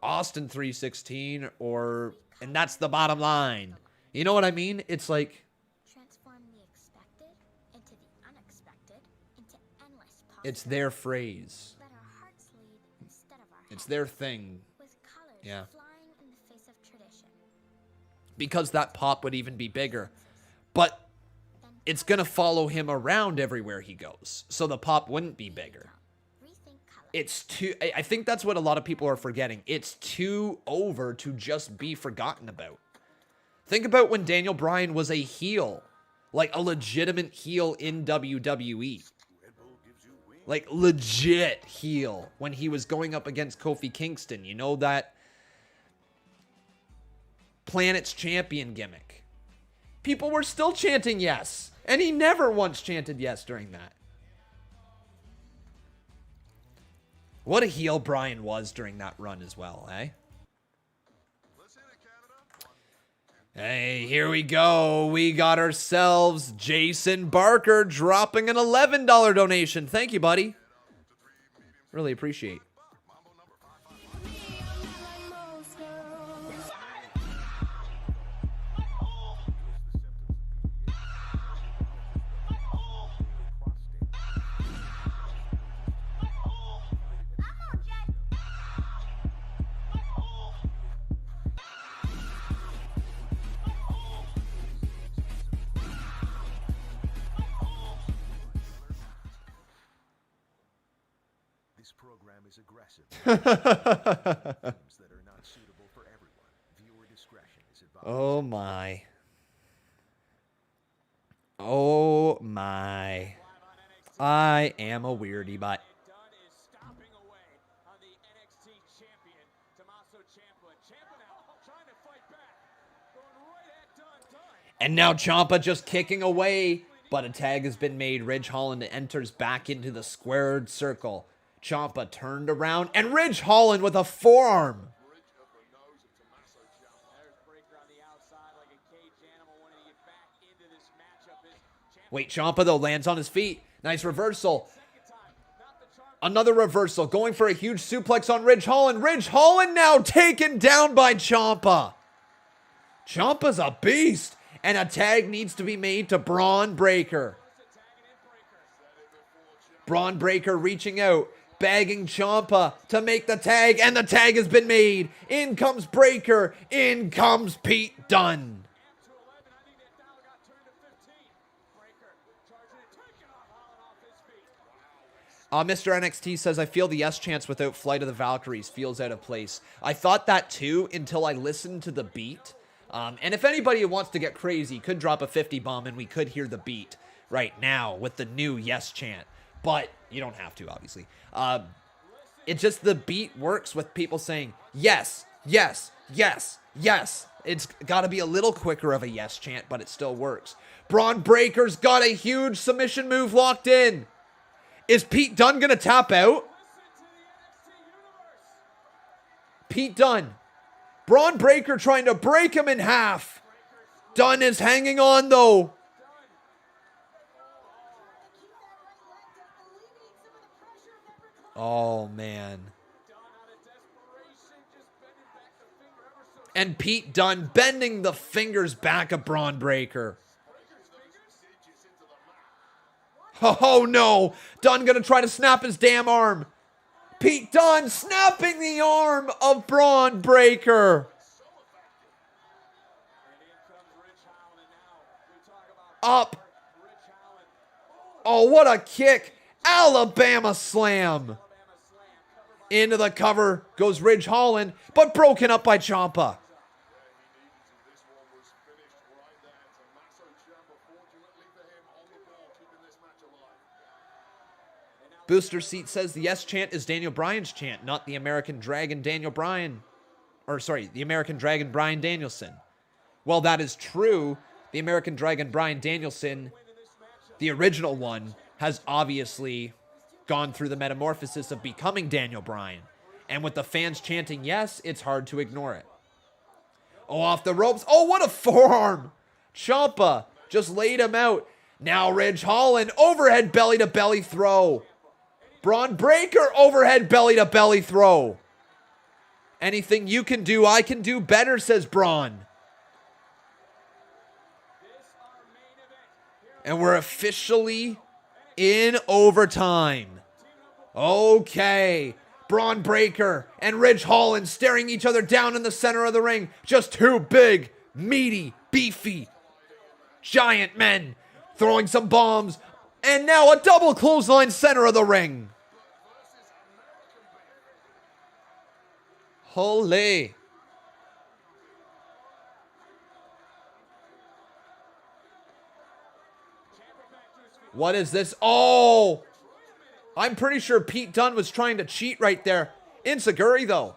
Austin 316, and that's the bottom line. You know what I mean? It's like, transform the expected into the unexpected, into endless possibilities. It's their phrase. Let our hearts lead instead of our heads. It's their thing. With colors Yeah. flying in the face of tradition. Because that pop would even be bigger. But it's going to follow him around everywhere he goes. So the pop wouldn't be bigger. I think that's what a lot of people are forgetting. It's too over to just be forgotten about. Think about when Daniel Bryan was a heel. Like a legitimate heel in WWE. Like legit heel when he was going up against Kofi Kingston. You know, that Planet's Champion gimmick. People were still chanting yes. And he never once chanted yes during that. What a heel Bryan was during that run as well, eh? Hey, here we go. We got ourselves Jason Barker dropping an $11 donation. Thank you, buddy. Really appreciate. This program is aggressive. That are not suitable for everyone. Viewer discretion is advised. Oh my. Oh my. I am a weirdy butt. And now Ciampa just kicking away, but a tag has been made. Ridge Holland enters back into the squared circle. Ciampa turned around, and Ridge Holland with a forearm. Wait, Ciampa though lands on his feet. Nice reversal. Another reversal, going for a huge suplex on Ridge Holland. Ridge Holland now taken down by Ciampa. Ciampa's a beast. And a tag needs to be made to Bron Breakker. Bron Breakker reaching out, bagging Ciampa to make the tag, and the tag has been made. In comes Breakker, in comes Pete Dunne. Mr. NXT says, I feel the yes chance without Flight of the Valkyries feels out of place. I thought that too until I listened to the beat. And if anybody wants to get crazy, could drop a 50 bomb and we could hear the beat right now with the new yes chant. But you don't have to, obviously. It's just the beat works with people saying yes, yes, yes, yes. It's got to be a little quicker of a yes chant, but it still works. Bron Breakker's got a huge submission move locked in. Is Pete Dunne going to tap out? Pete Dunne. Bron Breakker trying to break him in half. Dunne is hanging on, though. Oh, man. And Pete Dunne bending the fingers back of Bron Breakker. Oh, no. Dunne going to try to snap his damn arm. Pete Dunne snapping the arm of Bron Breakker. Up. Oh, what a kick. Alabama slam. Into the cover goes Ridge Holland, but broken up by Ciampa. Booster Seat says the yes chant is Daniel Bryan's chant, not the American Dragon Daniel Bryan. Or sorry, the American Dragon Bryan Danielson. Well, that is true. The American Dragon Bryan Danielson, the original one, has obviously gone through the metamorphosis of becoming Daniel Bryan. And with the fans chanting yes, it's hard to ignore it. Oh, off the ropes. Oh, what a forearm. Ciampa just laid him out. Now Ridge Holland, overhead belly to belly throw. Bron Breakker, overhead belly to belly throw. Anything you can do, I can do better, says Bron. And we're officially in overtime. Okay. Bron Breakker and Ridge Holland staring each other down in the center of the ring. Just two big, meaty, beefy, giant men throwing some bombs. And now a double clothesline center of the ring. Holy. What is this? Oh! I'm pretty sure Pete Dunne was trying to cheat right there. Enziguri, though.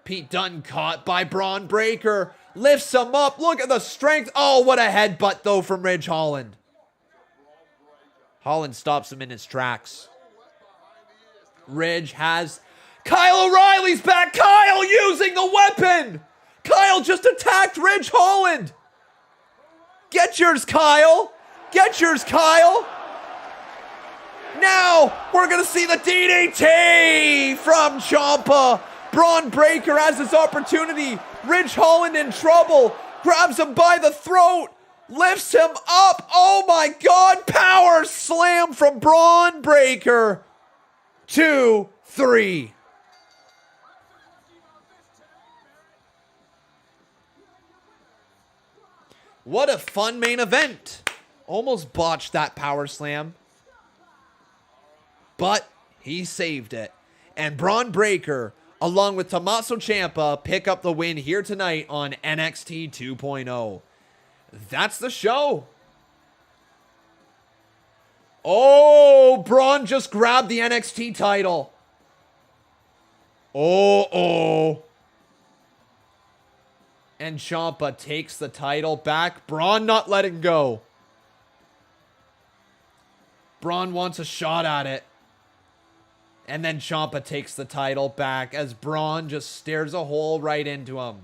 Pete Dunne caught by Bron Breakker. Lifts him up. Look at the strength. Oh, what a headbutt, though, from Ridge Holland. Holland stops him in his tracks. Ridge has... Kyle O'Reilly's back. Kyle using the weapon. Kyle just attacked Ridge Holland. Get yours, Kyle. Get yours, Kyle. Now, we're going to see the DDT from Ciampa. Bron Breakker has his opportunity. Ridge Holland in trouble. Grabs him by the throat. Lifts him up. Oh my God. Power slam from Bron Breakker. 2, 3. What a fun main event. Almost botched that power slam. But he saved it. And Bron Breakker, along with Tommaso Ciampa, pick up the win here tonight on NXT 2.0. That's the show. Oh, Bron just grabbed the NXT title. Oh. And Ciampa takes the title back. Bron not letting go. Bron wants a shot at it. And then Ciampa takes the title back as Bron just stares a hole right into him.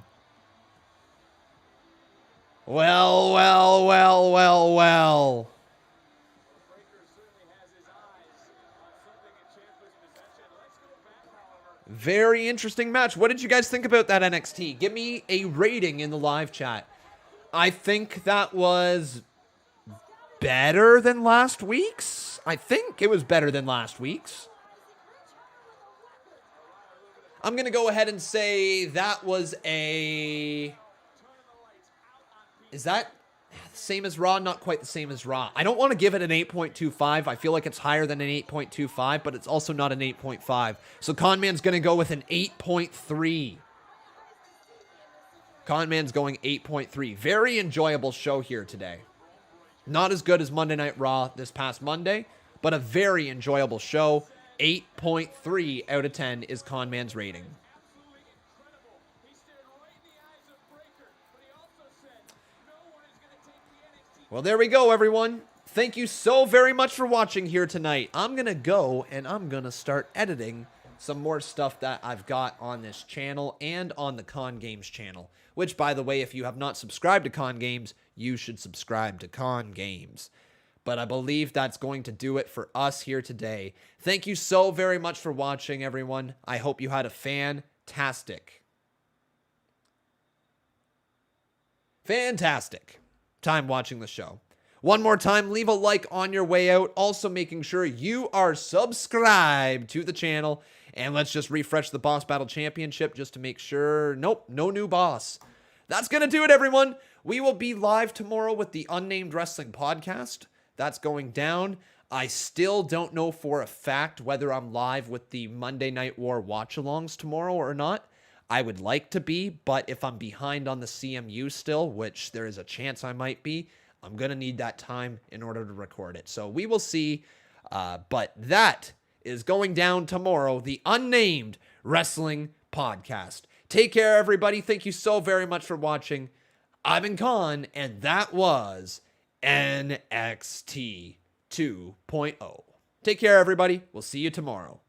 Well. Very interesting match. What did you guys think about that NXT? Give me a rating in the live chat. I think that was better than last week's. I think it was better than last week's. I'm going to go ahead and say that was a... Is that the same as Raw? Not quite the same as Raw. I don't want to give it an 8.25. I feel like it's higher than an 8.25, but it's also not an 8.5. So Conman's going to go with an 8.3. Conman's going 8.3. Very enjoyable show here today. Not as good as Monday Night Raw this past Monday, but a very enjoyable show. 8.3 out of 10 is Conman's rating. Well, there we go, everyone. Thank you so very much for watching here tonight. I'm going to go and I'm going to start editing some more stuff that I've got on this channel and on the Con Games channel. Which, by the way, if you have not subscribed to Con Games, you should subscribe to Con Games. But I believe that's going to do it for us here today. Thank you so very much for watching, everyone. I hope you had a fantastic time watching the show. One more time, leave a like on your way out. Also making sure you are subscribed to the channel. And let's just refresh the Boss Battle Championship just to make sure. Nope, no new boss. That's going to do it, everyone. We will be live tomorrow with the Unnamed Wrestling Podcast. That's going down. I still don't know for a fact whether I'm live with the Monday Night War watch-alongs tomorrow or not. I would like to be, but if I'm behind on the CMU still, which there is a chance I might be, I'm going to need that time in order to record it. So we will see. But that is going down tomorrow, the Unnamed Wrestling Podcast. Take care, everybody. Thank you so very much for watching. I've been Con, and that was NXT 2.0. Take care, everybody. We'll see you tomorrow.